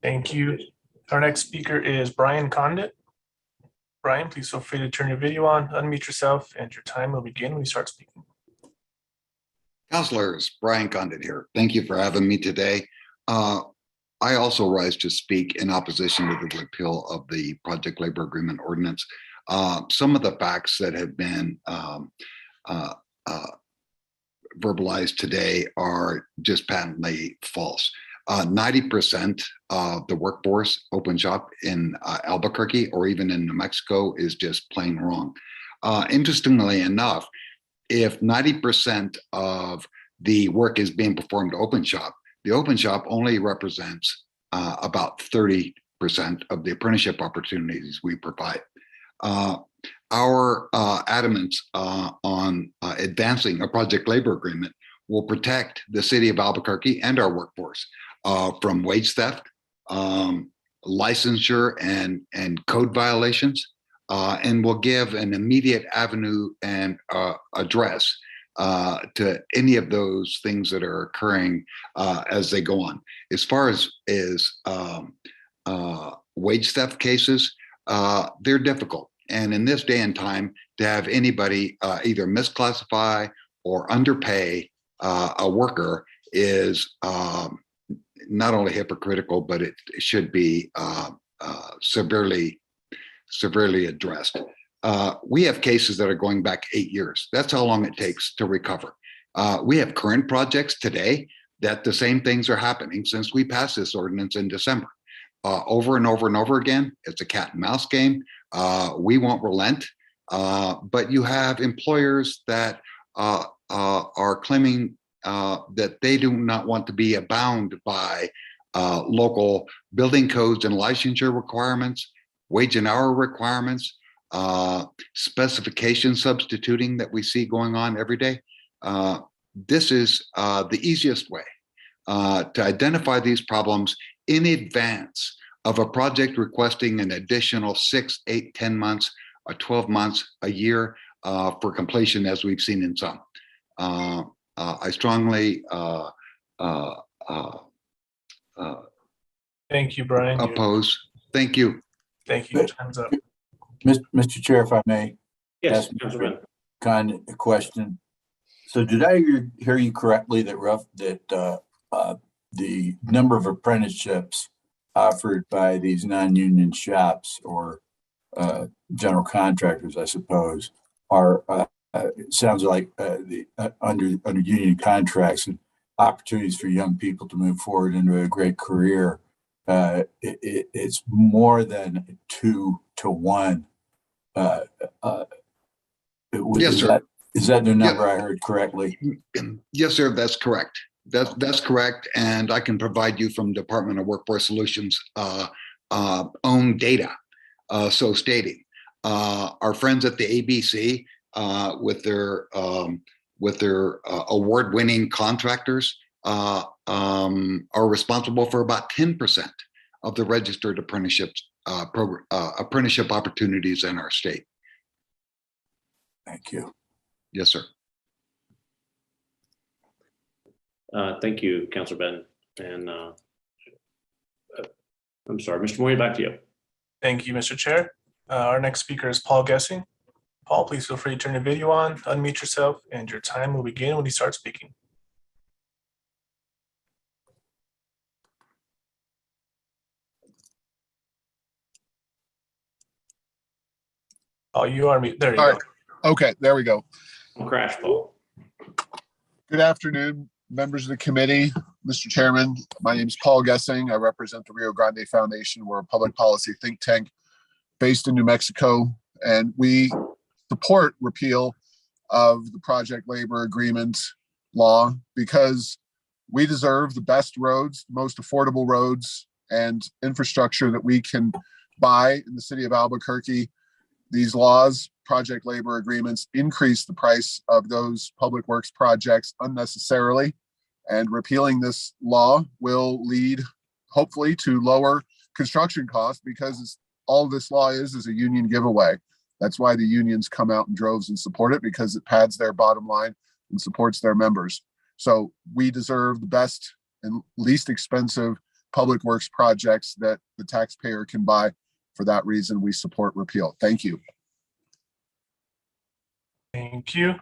Thank you. Our next speaker is Brian Condit. Brian, please feel free to turn your video on, unmute yourself, and your time will begin when you start speaking. Councilors, Brian Condit here. Thank you for having me today. I also rise to speak in opposition to the repeal of the Project Labor Agreement Ordinance. Some of the facts that have been verbalized today are just patently false. 90% of the workforce open shop in Albuquerque or even in New Mexico is just plain wrong. Interestingly enough, if 90% of the work is being performed open shop, the open shop only represents about 30% of the apprenticeship opportunities we provide. Our adamance on advancing a project labor agreement will protect the city of Albuquerque and our workforce from wage theft, licensure and code violations, and will give an immediate avenue and address to any of those things that are occurring as they go on. As far as wage theft cases, they're difficult. And in this day and time, to have anybody either misclassify or underpay a worker is not only hypocritical, but it should be severely addressed. We have cases that are going back 8 years. That's how long it takes to recover. We have current projects today that the same things are happening since we passed this ordinance in December. Over and over and over again, it's a cat and mouse game. We won't relent, but you have employers that are claiming that they do not want to be bound by local building codes and licensure requirements, wage and hour requirements, specification substituting that we see going on every day. This is the easiest way to identify these problems in advance of a project requesting an additional 6, 8, 10 months, 12 months, a year for completion, as we've seen in some. I strongly thank you, Brian. Oppose. Thank you. Thank you. Time's up. Mr. Chair, if I may. Yes, ask Councilman. Kind of question. So did I hear you correctly that the number of apprenticeships offered by these non-union shops or general contractors, I suppose, are it sounds like under union contracts and opportunities for young people to move forward into a great career. It's more than 2 to 1. Yes, sir. Is that the number I heard correctly? Yes, sir. That's correct. That's correct. And I can provide you from Department of Workforce Solutions own data. So stating, our friends at the ABC with their award-winning contractors are responsible for about 10% of the registered apprenticeship opportunities in our state. Thank you. Yes, sir. Thank you, Councilor Ben. And I'm sorry, Mr. Moyer, back to you. Thank you, Mr. Chair. Our next speaker is Paul Gessing. Paul, please feel free to turn your video on, unmute yourself, and your time will begin when you start speaking. Oh, you are mute. There you go. Okay, there we go. Crash, Paul. Good afternoon, members of the committee. Mr. Chairman, my name is Paul Gessing. I represent the Rio Grande Foundation. We're a public policy think tank based in New Mexico, and we support repeal of the project labor agreement law because we deserve the best roads, the most affordable roads and infrastructure that we can buy in the city of Albuquerque. These laws, project labor agreements, increase the price of those public works projects unnecessarily, and repealing this law will lead hopefully to lower construction costs because all this law is a union giveaway. That's why the unions come out in droves and support it, because it pads their bottom line and supports their members. So we deserve the best and least expensive public works projects that the taxpayer can buy. For that reason, we support repeal. Thank you. Thank you.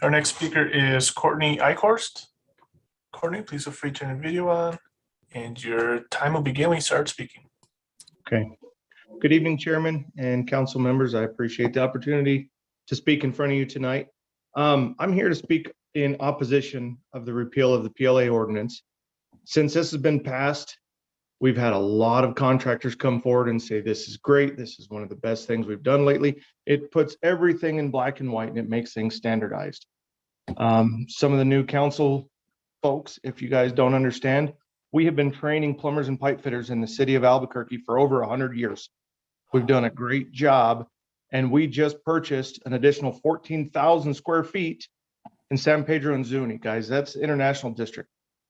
Our next speaker is Courtney Eichhorst. Courtney, please feel free to turn your video on, and your time will begin when you start speaking. Okay. Good evening, Chairman and council members. I appreciate the opportunity to speak in front of you tonight. I'm here to speak in opposition of the repeal of the PLA ordinance. Since this has been passed, we've had a lot of contractors come forward and say, this is great. This is one of the best things we've done lately. It puts everything in black and white and it makes things standardized. Some of the new council folks, if you guys don't understand, we have been training plumbers and pipe fitters in the city of Albuquerque for over 100 years. We've done a great job, and we just purchased an additional 14,000 square feet in San Pedro and Zuni, guys. That's international district.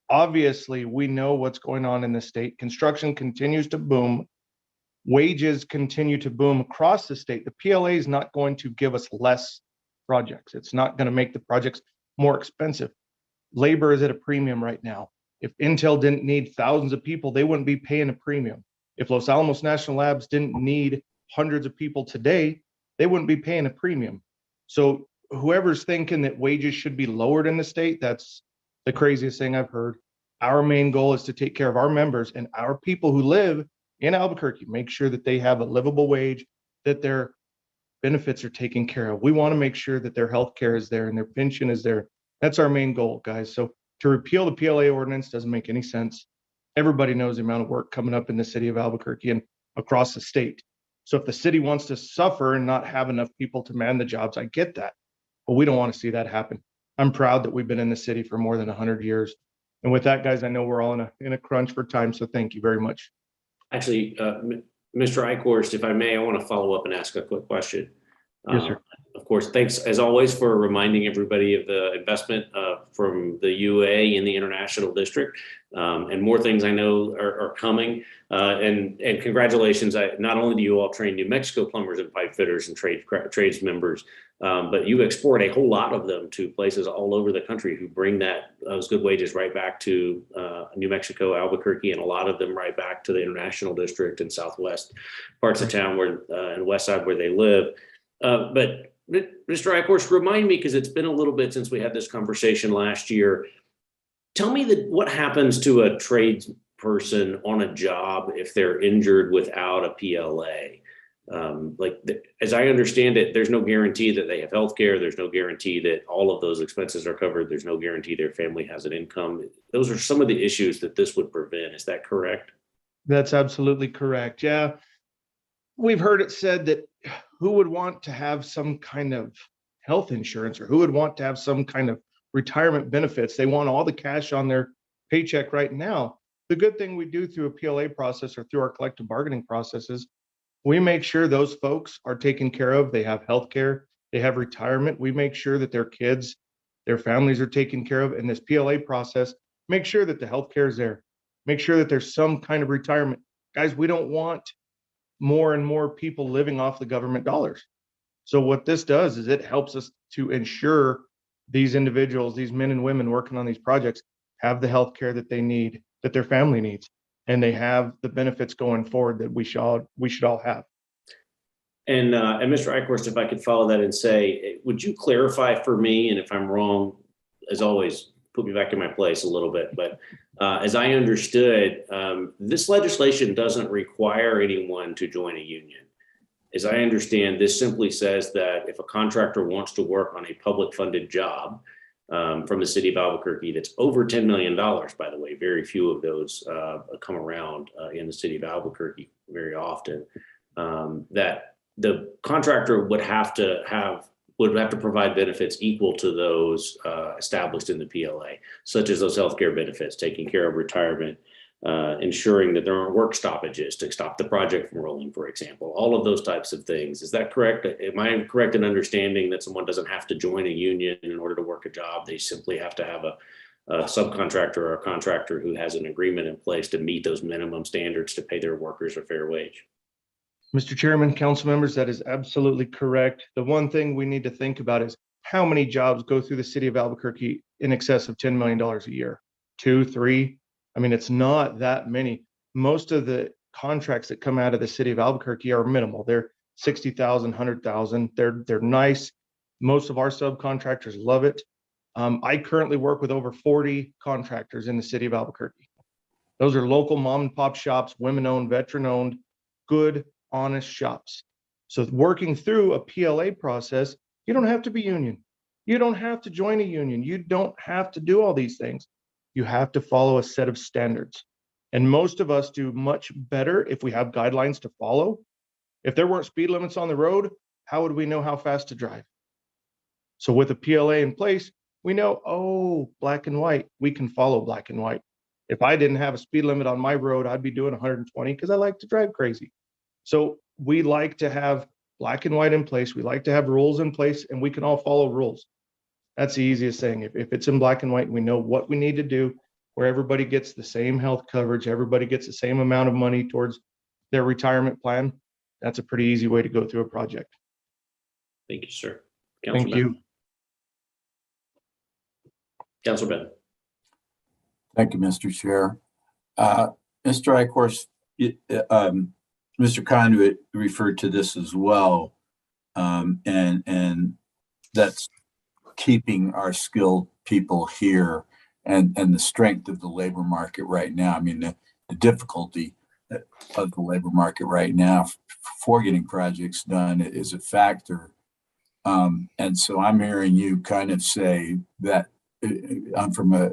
Obviously, we know what's going on in the state. Construction continues to boom. Wages continue to boom across the state. The PLA is not going to give us less projects. It's not going to make the projects more expensive. Labor is at a premium right now. If Intel didn't need thousands of people, they wouldn't be paying a premium. If Los Alamos National Labs didn't need hundreds of people today, they wouldn't be paying a premium. So whoever's thinking that wages should be lowered in the state, that's the craziest thing I've heard. Our main goal is to take care of our members and our people who live in Albuquerque, make sure that they have a livable wage, that their benefits are taken care of. We want to make sure that their health care is there and their pension is there. That's our main goal, guys. So to repeal the PLA ordinance doesn't make any sense. Everybody knows the amount of work coming up in the city of Albuquerque and across the state. So if the city wants to suffer and not have enough people to man the jobs, I get that. But we don't want to see that happen. I'm proud that we've been in the city for more than 100 years. And with that, guys, I know we're all in a crunch for time, so thank you very much. Actually, Mr. Eichhorst, if I may, I want to follow up and ask a quick question. Yes, sir. Of course, thanks as always for reminding everybody of the investment from the UA in the international district, and more things I know are coming. And congratulations! Not only do you all train New Mexico plumbers and pipe fitters and trades members, but you export a whole lot of them to places all over the country who bring those good wages right back to New Mexico, Albuquerque, and a lot of them right back to the international district and southwest parts of town and west side where they live. But Mr. Eichhorst, remind me, because it's been a little bit since we had this conversation last year. Tell me what happens to a tradesperson on a job if they're injured without a PLA. As I understand it, there's no guarantee that they have health care. There's no guarantee that all of those expenses are covered. There's no guarantee their family has an income. Those are some of the issues that this would prevent. Is that correct? That's absolutely correct. Yeah. We've heard it said that who would want to have some kind of health insurance, or who would want to have some kind of retirement benefits? They want all the cash on their paycheck right now. The good thing we do through a PLA process or through our collective bargaining processes, we make sure those folks are taken care of. They have health care, they have retirement. We make sure that their kids, their families are taken care of. In this PLA process, make sure that the health care is there. Make sure that there's some kind of retirement. Guys, we don't want more and more people living off the government dollars. So what this does is it helps us to ensure these individuals, these men and women working on these projects, have the health care that they need, that their family needs, and they have the benefits going forward that we should all have. And Mr. Eichhorst, if I could follow that and say, would you clarify for me, and if I'm wrong, as always, put me back in my place a little bit, but as I understood, this legislation doesn't require anyone to join a union. As I understand, this simply says that if a contractor wants to work on a public funded job from the city of Albuquerque, that's over $10 million, by the way, very few of those come around in the city of Albuquerque very often, that the contractor would have to provide benefits equal to those established in the PLA, such as those healthcare benefits, taking care of retirement, ensuring that there aren't work stoppages to stop the project from rolling, for example, all of those types of things. Is that correct? Am I correct in understanding that someone doesn't have to join a union in order to work a job? They simply have to have a subcontractor or a contractor who has an agreement in place to meet those minimum standards to pay their workers a fair wage. Mr. Chairman, council members, that is absolutely correct. The one thing we need to think about is how many jobs go through the city of Albuquerque in excess of $10 million a year? 2, 3? I mean, it's not that many. Most of the contracts that come out of the city of Albuquerque are minimal. They're 60,000, 100,000. They're nice. Most of our subcontractors love it. I currently work with over 40 contractors in the city of Albuquerque. Those are local mom and pop shops, women-owned, veteran-owned, good, honest shops. So working through a PLA process, you don't have to be union. You don't have to join a union. You don't have to do all these things. You have to follow a set of standards. And most of us do much better if we have guidelines to follow. If there weren't speed limits on the road, how would we know how fast to drive? So with a PLA in place, we know, oh, black and white, we can follow black and white. If I didn't have a speed limit on my road, I'd be doing 120 because I like to drive crazy. So we like to have black and white in place. We like to have rules in place, and we can all follow rules. That's the easiest thing. If it's in black and white, we know what we need to do, where everybody gets the same health coverage, everybody gets the same amount of money towards their retirement plan. That's a pretty easy way to go through a project. Thank you, sir. Thank you. Councilor Ben. Thank you, Mr. Chair. Mr. Eichhorst, Mr. Conduit referred to this as well, and that's keeping our skilled people here and the strength of the labor market right now. I mean, the difficulty of the labor market right now for getting projects done is a factor. And so I'm hearing you kind of say that I'm from a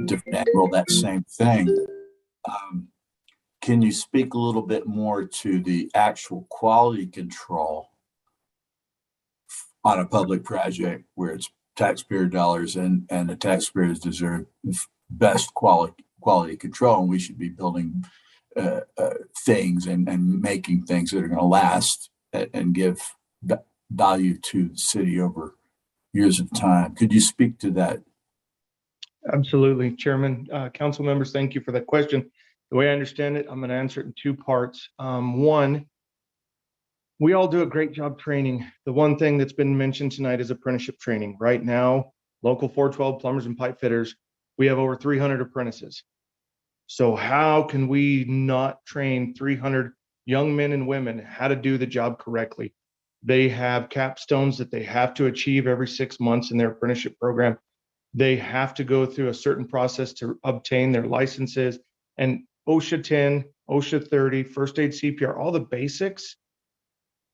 different angle, that same thing. Can you speak a little bit more to the actual quality control on a public project where it's taxpayer dollars and the taxpayers deserve best quality control, and we should be building things and making things that are going to last and give value to the city over years of time? Could you speak to that? Absolutely, Chairman. Council members, thank you for that question. The way I understand it, I'm going to answer it in two parts. One, we all do a great job training. The one thing that's been mentioned tonight is apprenticeship training. Right now, local 412 plumbers and pipe fitters, we have over 300 apprentices. So how can we not train 300 young men and women how to do the job correctly? They have capstones that they have to achieve every 6 months in their apprenticeship program. They have to go through a certain process to obtain their licenses, and OSHA 10, OSHA 30, first aid, CPR, all the basics.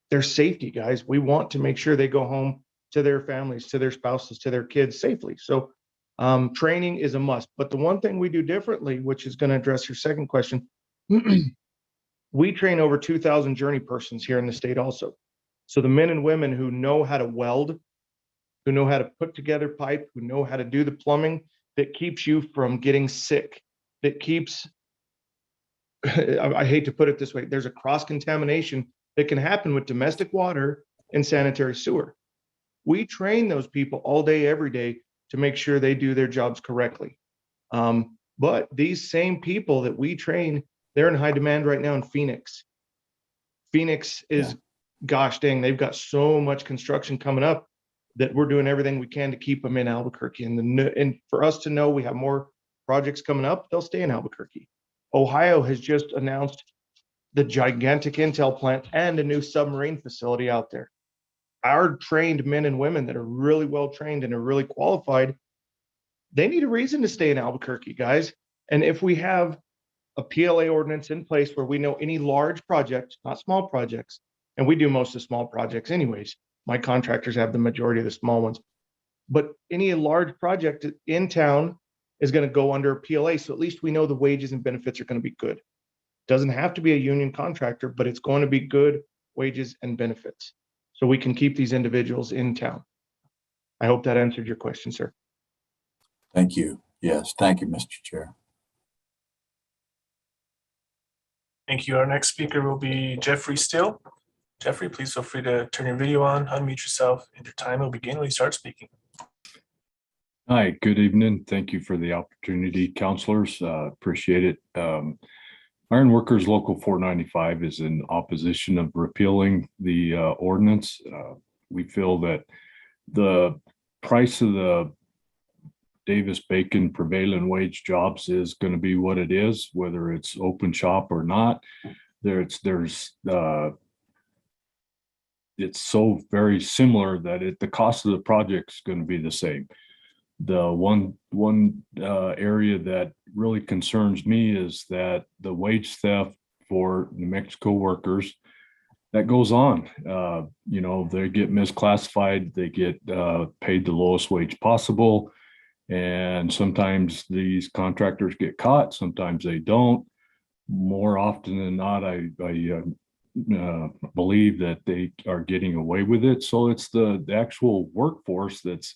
They're safety, guys. We want to make sure they go home to their families, to their spouses, to their kids safely. So training is a must. But the one thing we do differently, which is going to address your second question, we train over 2,000 journey persons here in the state also. So the men and women who know how to weld, who know how to put together pipe, who know how to do the plumbing that keeps you from getting sick, that keeps, I hate to put it this way, there's a cross-contamination that can happen with domestic water and sanitary sewer. We train those people all day, every day to make sure they do their jobs correctly. But these same people that we train, they're in high demand right now in Phoenix. Phoenix is, gosh dang, they've got so much construction coming up that we're doing everything we can to keep them in Albuquerque. And for us to know we have more projects coming up, they'll stay in Albuquerque. Ohio has just announced the gigantic Intel plant and a new submarine facility out there. Our trained men and women that are really well trained and are really qualified, they need a reason to stay in Albuquerque, guys. And if we have a PLA ordinance in place where we know any large project, not small projects, and we do most of the small projects anyways, my contractors have the majority of the small ones, but any large project in town is going to go under a PLA. So at least we know the wages and benefits are going to be good. Doesn't have to be a union contractor, but it's going to be good wages and benefits. So we can keep these individuals in town. I hope that answered your question, sir. Thank you. Yes, thank you, Mr. Chair. Thank you. Our next speaker will be Jeffrey Still. Jeffrey, please feel free to turn your video on, unmute yourself, and your time will begin when you start speaking. Hi, good evening. Thank you for the opportunity, counselors. Appreciate it. Iron Workers Local 495 is in opposition of repealing the ordinance. We feel that the price of the Davis-Bacon prevailing wage jobs is going to be what it is, whether it's open shop or not. It's so very similar that the cost of the project is going to be the same. The one area that really concerns me is that the wage theft for New Mexico workers that goes on. They get misclassified, they get paid the lowest wage possible, and sometimes these contractors get caught, sometimes they don't. More often than not, I believe that they are getting away with it. So it's the actual workforce that's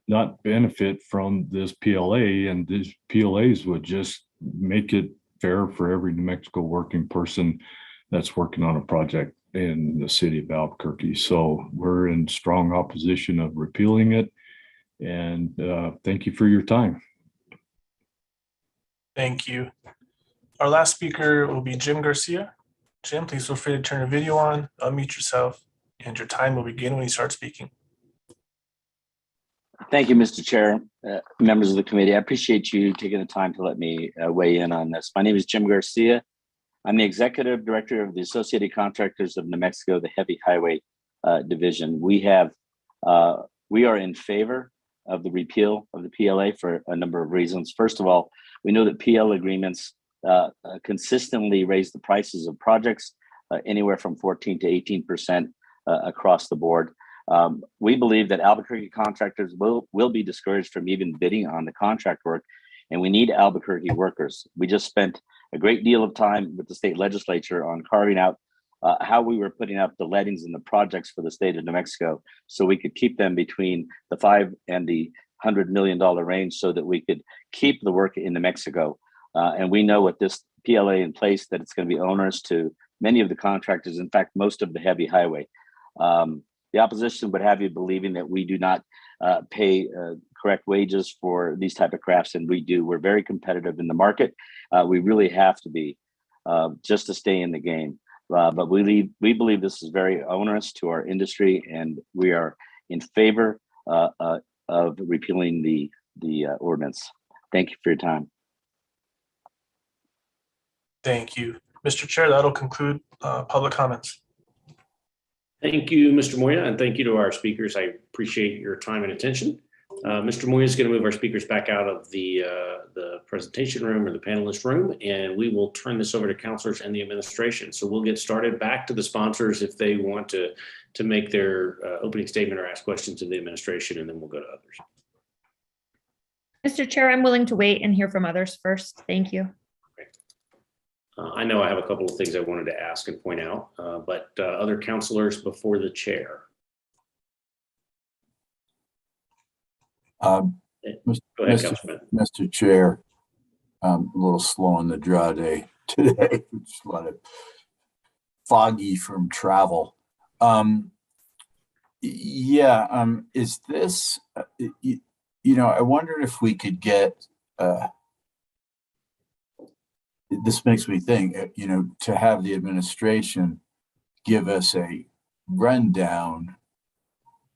not benefit from this PLA, and these PLAs would just make it fair for every New Mexico working person that's working on a project in the city of Albuquerque. So we're in strong opposition of repealing it. And thank you for your time. Thank you. Our last speaker will be Jim Garcia. Jim, please feel free to turn your video on, unmute yourself, and your time will begin when you start speaking. Thank you, Mr. Chair, members of the committee. I appreciate you taking the time to let me weigh in on this. My name is Jim Garcia. I'm the Executive Director of the Associated Contractors of New Mexico, the Heavy Highway Division. We are in favor of the repeal of the PLA for a number of reasons. First of all, we know that PL agreements consistently raise the prices of projects anywhere from 14 to 18% across the board. We believe that Albuquerque contractors will be discouraged from even bidding on the contract work, and we need Albuquerque workers. We just spent a great deal of time with the state legislature on carving out how we were putting up the lettings and the projects for the state of New Mexico, so we could keep them between the $5 and the $100 million range, so that we could keep the work in New Mexico. And we know with this PLA in place that it's going to be onerous to many of the contractors, in fact, most of the heavy highway. The opposition would have you believing that we do not pay correct wages for these type of crafts, and we do. We're very competitive in the market. We really have to be just to stay in the game. But we believe this is very onerous to our industry, and we are in favor of repealing the ordinance. Thank you for your time. Thank you. Mr. Chair, that'll conclude public comments. Thank you, Mr. Moya, and thank you to our speakers. I appreciate your time and attention. Mr. Moya is going to move our speakers back out of the presentation room or the panelist room, and we will turn this over to counselors and the administration. So we'll get started. Back to the sponsors if they want to make their opening statement or ask questions of the administration, and then we'll go to others. Mr. Chair, I'm willing to wait and hear from others first. Thank you. I know I have a couple of things I wanted to ask and point out, but other counselors before the chair. Go ahead, Councilman. Mr. Chair, I'm a little slow on the draw day today. Just a lot of foggy from travel. Is this, I wondered if we could get, this makes me think, to have the administration give us a rundown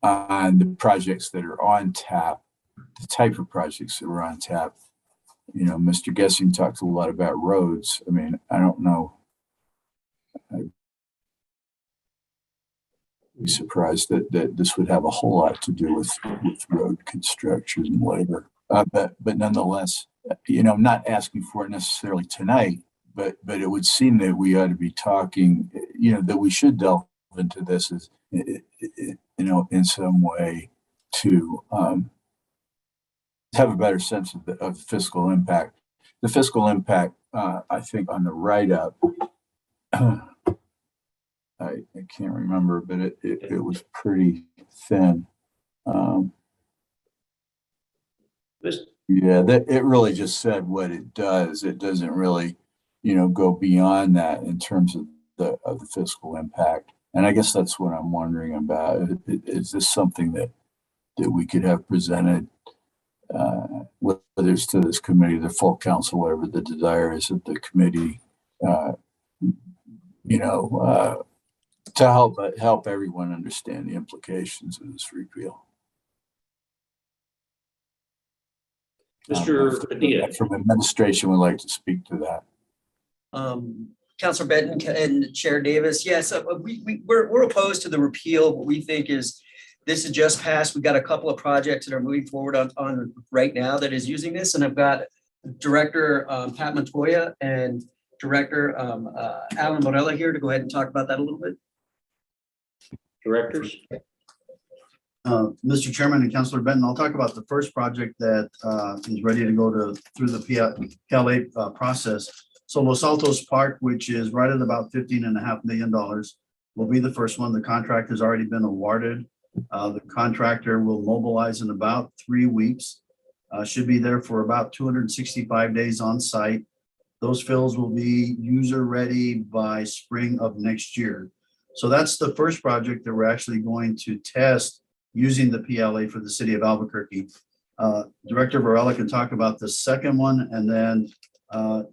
on the projects that are on tap, the type of projects that are on tap. Mr. Gessing talks a lot about roads. I mean, I don't know. I'd be surprised that this would have a whole lot to do with road construction and labor. But nonetheless, I'm not asking for it necessarily tonight, but it would seem that we ought to be talking, that we should delve into this as, in some way to have a better sense of the fiscal impact. The fiscal impact, I think on the write-up, I can't remember, but it was pretty thin. It really just said what it does. It doesn't really, go beyond that in terms of the fiscal impact. And I guess that's what I'm wondering about. Is this something that we could have presented, whether it's to this committee, the full council, whatever the desire is of the committee, to help everyone understand the implications of this repeal. Mr. Padilla. From administration would like to speak to that. Councilor Benton and Chair Davis, yes, we're opposed to the repeal. What we think is this has just passed. We've got a couple of projects that are moving forward on right now that is using this, and I've got Director Pat Montoya and Director Alan Morella here to go ahead and talk about that a little bit. Directors. Mr. Chairman and Councilor Benton, I'll talk about the first project that is ready to go through the PLA process. So Los Altos Park, which is right at about $15.5 million, will be the first one. The contract has already been awarded. The contractor will mobilize in about 3 weeks. Should be there for about 265 days on site. Those fills will be user ready by spring of next year. So that's the first project that we're actually going to test using the PLA for the city of Albuquerque. Director Varela can talk about the second one, and then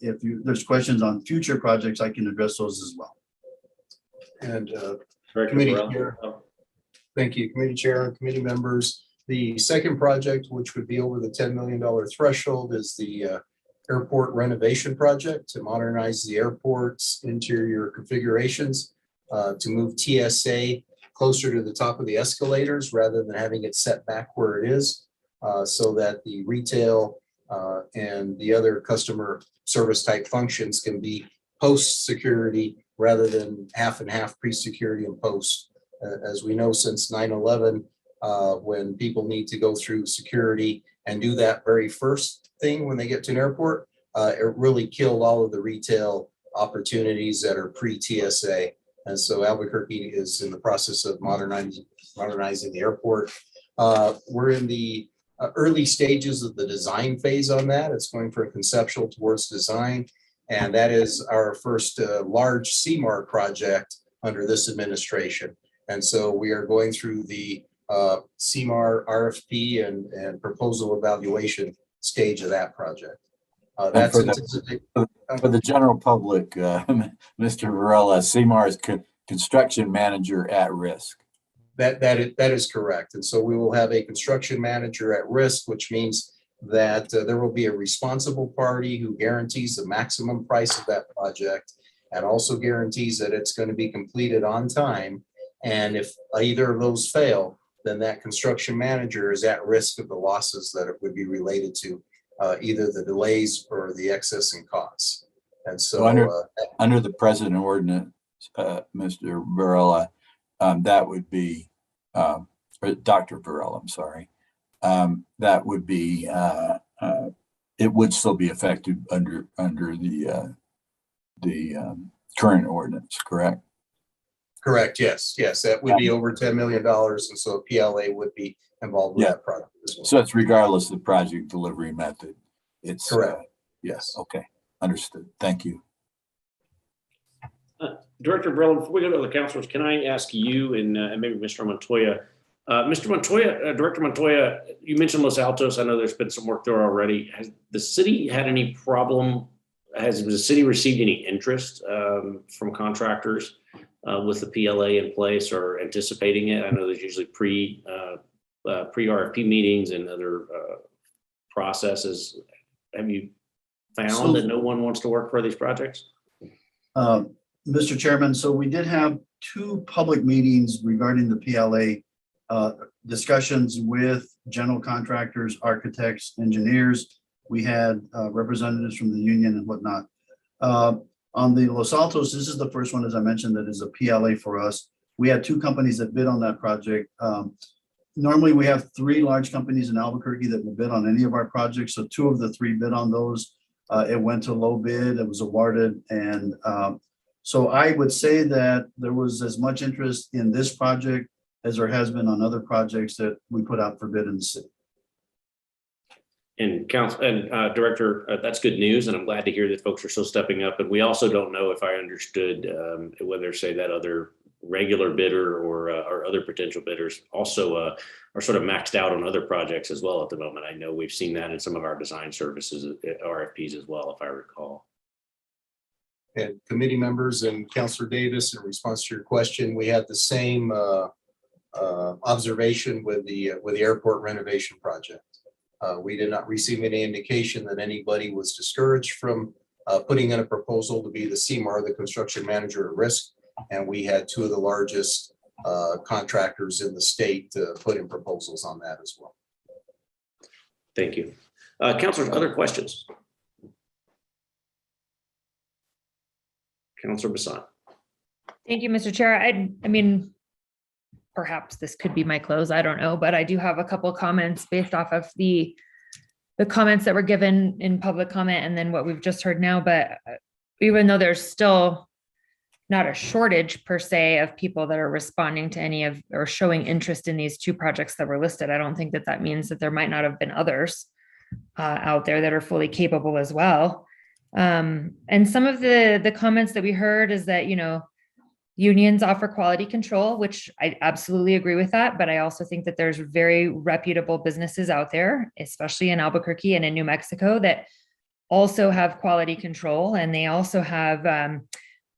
if there's questions on future projects, I can address those as well. And Director committee Varela. chair, thank you, committee chair and committee members. The second project, which would be over the $10 million threshold, is the airport renovation project to modernize the airport's interior configurations, to move TSA closer to the top of the escalators rather than having it set back where it is, so that the retail and the other customer service type functions can be post security rather than half and half pre-security and post. As we know, since 9/11, when people need to go through security and do that very first thing when they get to an airport, it really killed all of the retail opportunities that are pre-TSA. And so Albuquerque is in the process of modernizing the airport. We're in the early stages of the design phase on that. It's going from conceptual towards design. And that is our first large CMAR project under this administration. And so we are going through the CMAR RFP and proposal evaluation stage of that project. That's for the general public, Mr. Varela, CMAR is construction manager at risk. That is correct. And so we will have a construction manager at risk, which means that there will be a responsible party who guarantees the maximum price of that project and also guarantees that it's going to be completed on time. And if either of those fail, then that construction manager is at risk of the losses that it would be related to either the delays or the excess in costs. And so under the present ordinance, Mr. Varela, that would be, Dr. Varela, I'm sorry, that would be, it would still be effective under the current ordinance, correct? Correct, yes, that would be over $10 million. And so PLA would be involved with that project as well. So it's regardless of the project delivery method. It's correct. Yes. Okay. Understood. Thank you. Director Varela, before we go to the councilors, can I ask you and maybe Mr. Montoya? Mr. Montoya, Director Montoya, you mentioned Los Altos. I know there's been some work there already. Has the city had any problem? Has the city received any interest from contractors with the PLA in place or anticipating it? I know there's usually pre-RFP meetings and other processes. Have you found that no one wants to work for these projects? Mr. Chairman, so we did have 2 public meetings regarding the PLA discussions with general contractors, architects, engineers. We had representatives from the union and whatnot. On the Los Altos, this is the first one, as I mentioned, that is a PLA for us. We had 2 companies that bid on that project. Normally, we have 3 large companies in Albuquerque that will bid on any of our projects. So 2 of the 3 bid on those. It went to low bid, it was awarded. And so I would say that there was as much interest in this project as there has been on other projects that we put out for bid in the city. And council and director, that's good news, and I'm glad to hear that folks are still stepping up. And we also don't know if I understood whether, say, that other regular bidder or other potential bidders also are sort of maxed out on other projects as well at the moment. I know we've seen that in some of our design services RFPs as well, if I recall. And committee members and Councilor Davis, in response to your question, we had the same observation with the airport renovation project. We did not receive any indication that anybody was discouraged from putting in a proposal to be the CMAR, the construction manager at risk. And we had two of the largest contractors in the state put in proposals on that as well. Thank you. Councilors, other questions? Councilor Bassan. Thank you, Mr. Chair. I mean, perhaps this could be my close, I don't know, but I do have a couple comments based off of the comments that were given in public comment and then what we've just heard now. But even though there's still not a shortage per se of people that are responding to any of or showing interest in these two projects that were listed, I don't think that that means that there might not have been others out there that are fully capable as well. And some of the comments that we heard is that, you know, unions offer quality control, which I absolutely agree with that. But I also think that there's very reputable businesses out there, especially in Albuquerque and in New Mexico, that also have quality control. And they also have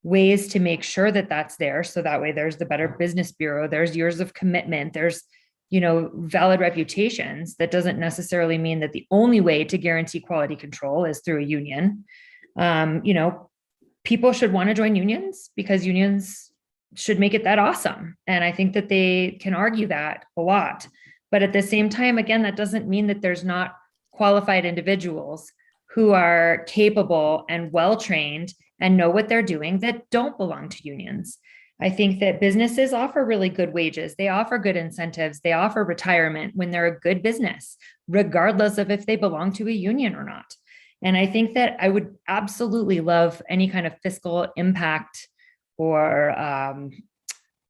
ways to make sure that that's there. So that way there's the Better Business Bureau, there's years of commitment, there's, you know, valid reputations. That doesn't necessarily mean that the only way to guarantee quality control is through a union. You know, people should want to join unions because unions should make it that awesome. And I think that they can argue that a lot. But at the same time, again, that doesn't mean that there's not qualified individuals who are capable and well-trained and know what they're doing that don't belong to unions. I think that businesses offer really good wages. They offer good incentives. They offer retirement when they're a good business, regardless of if they belong to a union or not. And I think that I would absolutely love any kind of fiscal impact or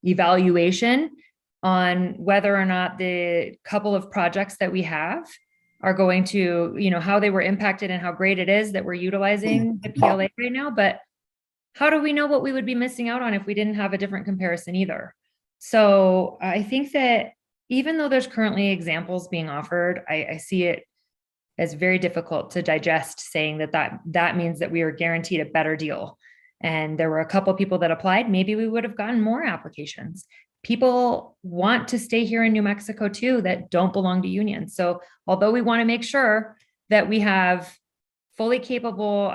evaluation on whether or not the couple of projects that we have are going to, you know, how they were impacted and how great it is that we're utilizing the PLA right now. But how do we know what we would be missing out on if we didn't have a different comparison either? So I think that even though there's currently examples being offered, I see it as very difficult to digest saying that means that we are guaranteed a better deal. And there were a couple people that applied. Maybe we would have gotten more applications. People want to stay here in New Mexico too that don't belong to unions. So although we want to make sure that we have fully capable,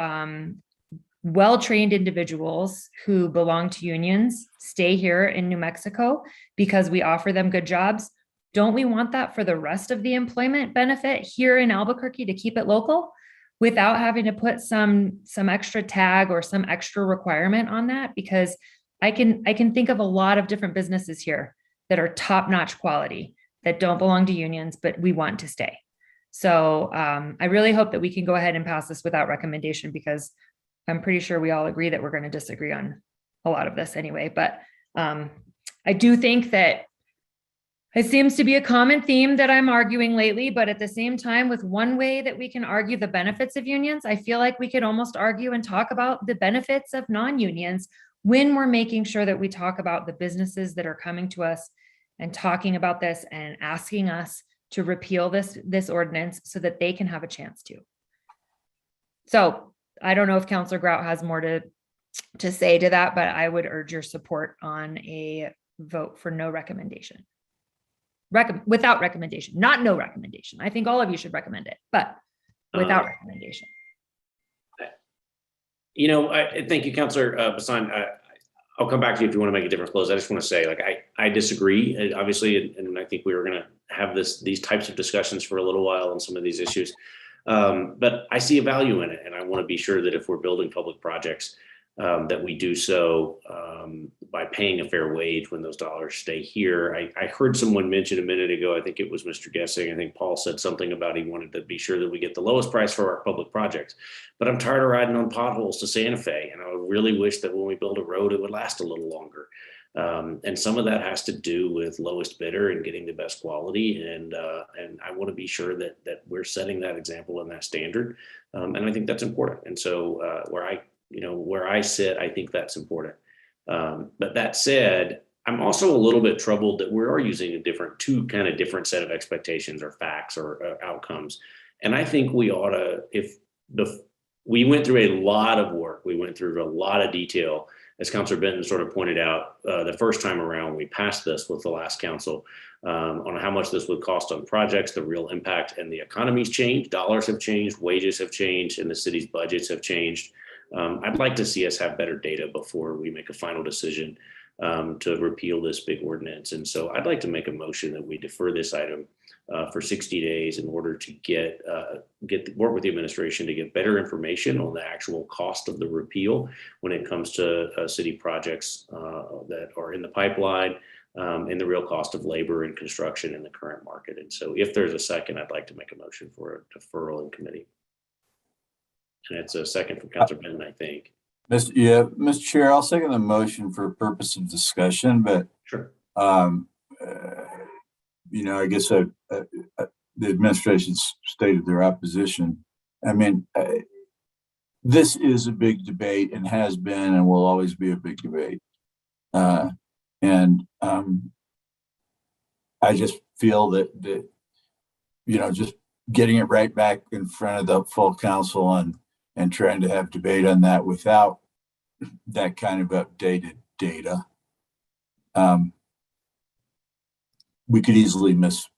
well-trained individuals who belong to unions stay here in New Mexico because we offer them good jobs, don't we want that for the rest of the employment benefit here in Albuquerque to keep it local without having to put some extra tag or some extra requirement on that? Because I can think of a lot of different businesses here that are top-notch quality that don't belong to unions, but we want to stay. So I really hope that we can go ahead and pass this without recommendation, because I'm pretty sure we all agree that we're going to disagree on a lot of this anyway. But I do think that it seems to be a common theme that I'm arguing lately, but at the same time, with one way that we can argue the benefits of unions, I feel like we could almost argue and talk about the benefits of non-unions when we're making sure that we talk about the businesses that are coming to us and talking about this and asking us to repeal this ordinance so that they can have a chance to. So I don't know if Councilor Grout has more to say to that, but I would urge your support on a vote for no recommendation. Without recommendation, not no recommendation. I think all of you should recommend it, but without recommendation. You know, thank you, Councilor Bassan. I'll come back to you if you want to make a different close. I just want to say, like, I disagree, obviously, and I think we were going to have these types of discussions for a little while on some of these issues. But I see a value in it, and I want to be sure that if we're building public projects, that we do so by paying a fair wage when those dollars stay here. I heard someone mention a minute ago, I think it was Mr. Guessing, I think Paul said something about he wanted to be sure that we get the lowest price for our public projects. But I'm tired of riding on potholes to Santa Fe, and I really wish that when we build a road, it would last a little longer. And some of that has to do with lowest bidder and getting the best quality. And I want to be sure that we're setting that example and that standard. And I think that's important. And so where I sit, I think that's important. But that said, I'm also a little bit troubled that we are using two kind of different set of expectations or facts or outcomes. And I think we ought to, if we went through a lot of work. We went through a lot of detail, as Councilor Benton sort of pointed out the first time around we passed this with the last council on how much this would cost on projects, the real impact, and the economy's changed. Dollars have changed, wages have changed, and the city's budgets have changed. I'd like to see us have better data before we make a final decision to repeal this big ordinance. And so I'd like to make a motion that we defer this item for 60 days in order to work with the administration to get better information on the actual cost of the repeal when it comes to city projects that are in the pipeline and the real cost of labor and construction in the current market. And so if there's a second, I'd like to make a motion for a deferral in committee. And it's a second from Councilor Benton, I think. Mr. Chair, I'll second the motion for purpose of discussion, but sure. I guess the administration's stated their opposition. I mean, this is a big debate and has been and will always be a big debate. I just feel that just getting it right back in front of the full council and trying to have debate on that without that kind of updated data, we could easily miss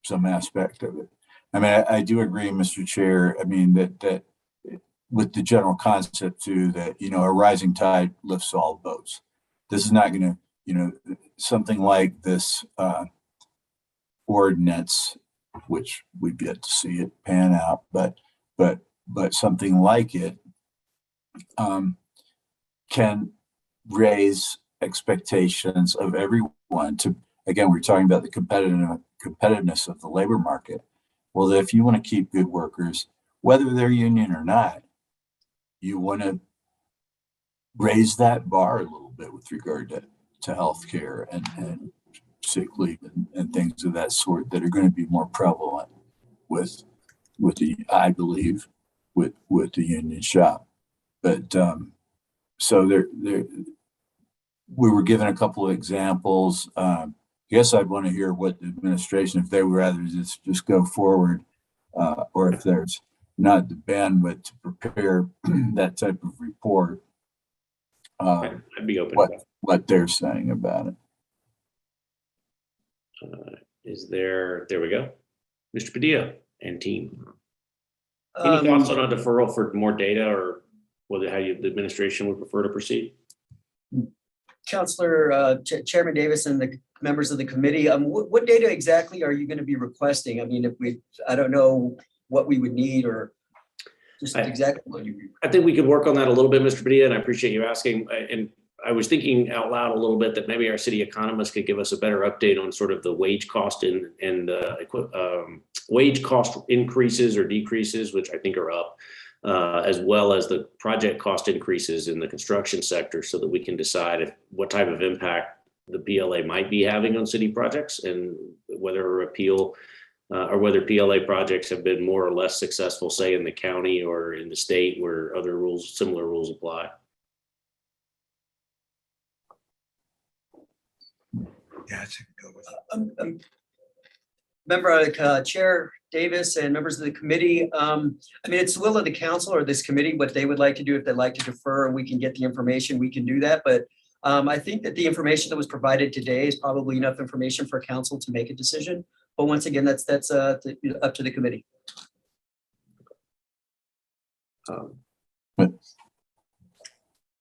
some aspect of it. I mean, I do agree, Mr. Chair. I mean, that with the general concept too, that, a rising tide lifts all boats. This is not going to, something like this ordinance, which we've yet to see it pan out, but something like it can raise expectations of everyone to, again, we're talking about the competitiveness of the labor market. Well, if you want to keep good workers, whether they're union or not, you want to raise that bar a little bit with regard to healthcare and sick leave and things of that sort that are going to be more prevalent with I believe, with the union shop. But so we were given a couple of examples. I guess I'd want to hear what the administration, if they would rather just go forward, or if there's not the bandwidth to prepare that type of report. I'd be open to what they're saying about it. There we go. Mr. Padilla and team. Any thoughts on a deferral for more data, or whether the administration would prefer to proceed? Councilor Chairman Davis and the members of the committee, what data exactly are you going to be requesting? I mean, I don't know what we would need, or just exactly what you. I think we could work on that a little bit, Mr. Padilla, and I appreciate you asking. And I was thinking out loud a little bit that maybe our city economist could give us a better update on sort of the wage cost and wage cost increases or decreases, which I think are up, as well as the project cost increases in the construction sector, so that we can decide what type of impact the PLA might be having on city projects, and whether a repeal or whether PLA projects have been more or less successful, say in the county or in the state where other similar rules apply. Yeah, I think go with Member Chair Davis and members of the committee, I mean, it's the will of the council or this committee what they would like to do. If they'd like to defer and we can get the information, we can do that. But I think that the information that was provided today is probably enough information for council to make a decision. But once again, that's up to the committee.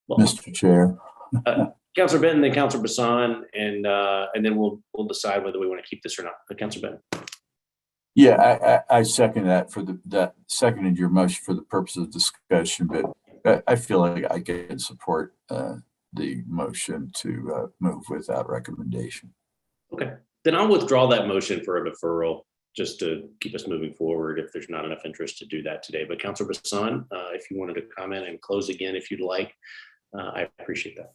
Mr. Chair. Councilor Benton, then Councilor Bassan, and then we'll decide whether we want to keep this or not. Councilor Benton. Yeah, I second that that seconded your motion for the purpose of discussion, but I feel like I can support the motion to move without recommendation. Okay, then I'll withdraw that motion for a deferral just to keep us moving forward if there's not enough interest to do that today. But Councilor Bassan, if you wanted to comment and close again if you'd like, I appreciate that.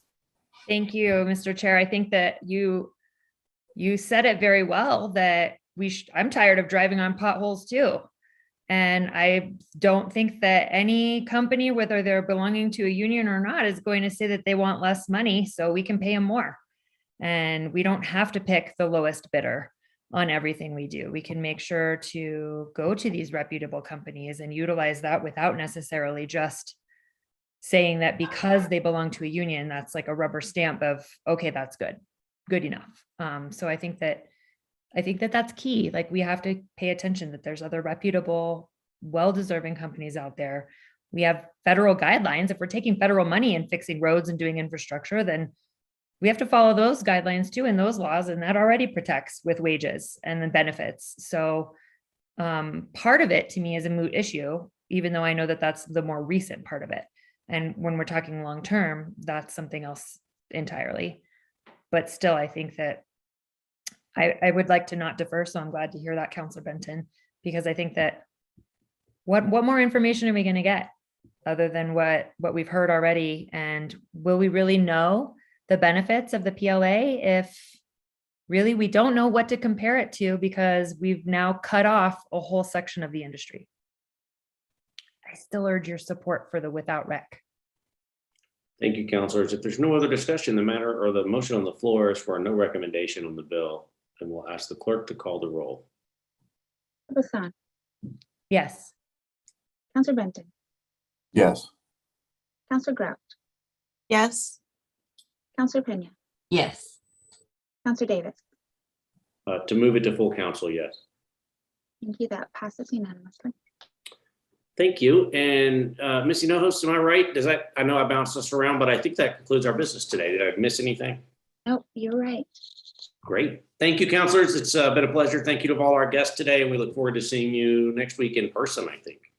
Thank you, Mr. Chair. I think that you said it very well, that I'm tired of driving on potholes too. And I don't think that any company, whether they're belonging to a union or not, is going to say that they want less money so we can pay them more. And we don't have to pick the lowest bidder. on everything we do. We can make sure to go to these reputable companies and utilize that without necessarily just saying that because they belong to a union, that's like a rubber stamp of, okay, that's good enough. So I think that that's key. Like, we have to pay attention that there's other reputable, well-deserving companies out there. We have federal guidelines. If we're taking federal money and fixing roads and doing infrastructure, then we have to follow those guidelines too, and those laws, and that already protects with wages and the benefits. So part of it to me is a moot issue, even though I know that that's the more recent part of it. And when we're talking long-term, that's something else entirely. But still, I think that I would like to not defer. So I'm glad to hear that, Councilor Benton, because I think that what more information are we going to get other than what we've heard already? And will we really know the benefits of the PLA if really we don't know what to compare it to, because we've now cut off a whole section of the industry? I still urge your support for the without rec. Thank you, councilors. If there's no other discussion, the matter or the motion on the floor is for no recommendation on the bill, and we'll ask the clerk to call the roll. Hassan, Yes. Counselor Benton, Yes. Counselor Grout, Yes. Counselor Pena, Yes. Counselor Davis. To move it to full council, yes. Thank you. That passes unanimously. Thank you. And Ms. Hinojos, am I right? I know I bounced us around, but I think that concludes our business today. Did I miss anything? Nope, you're right. Great. Thank you, councilors. It's been a pleasure. Thank you to all our guests today, and we look forward to seeing you next week in person, I think.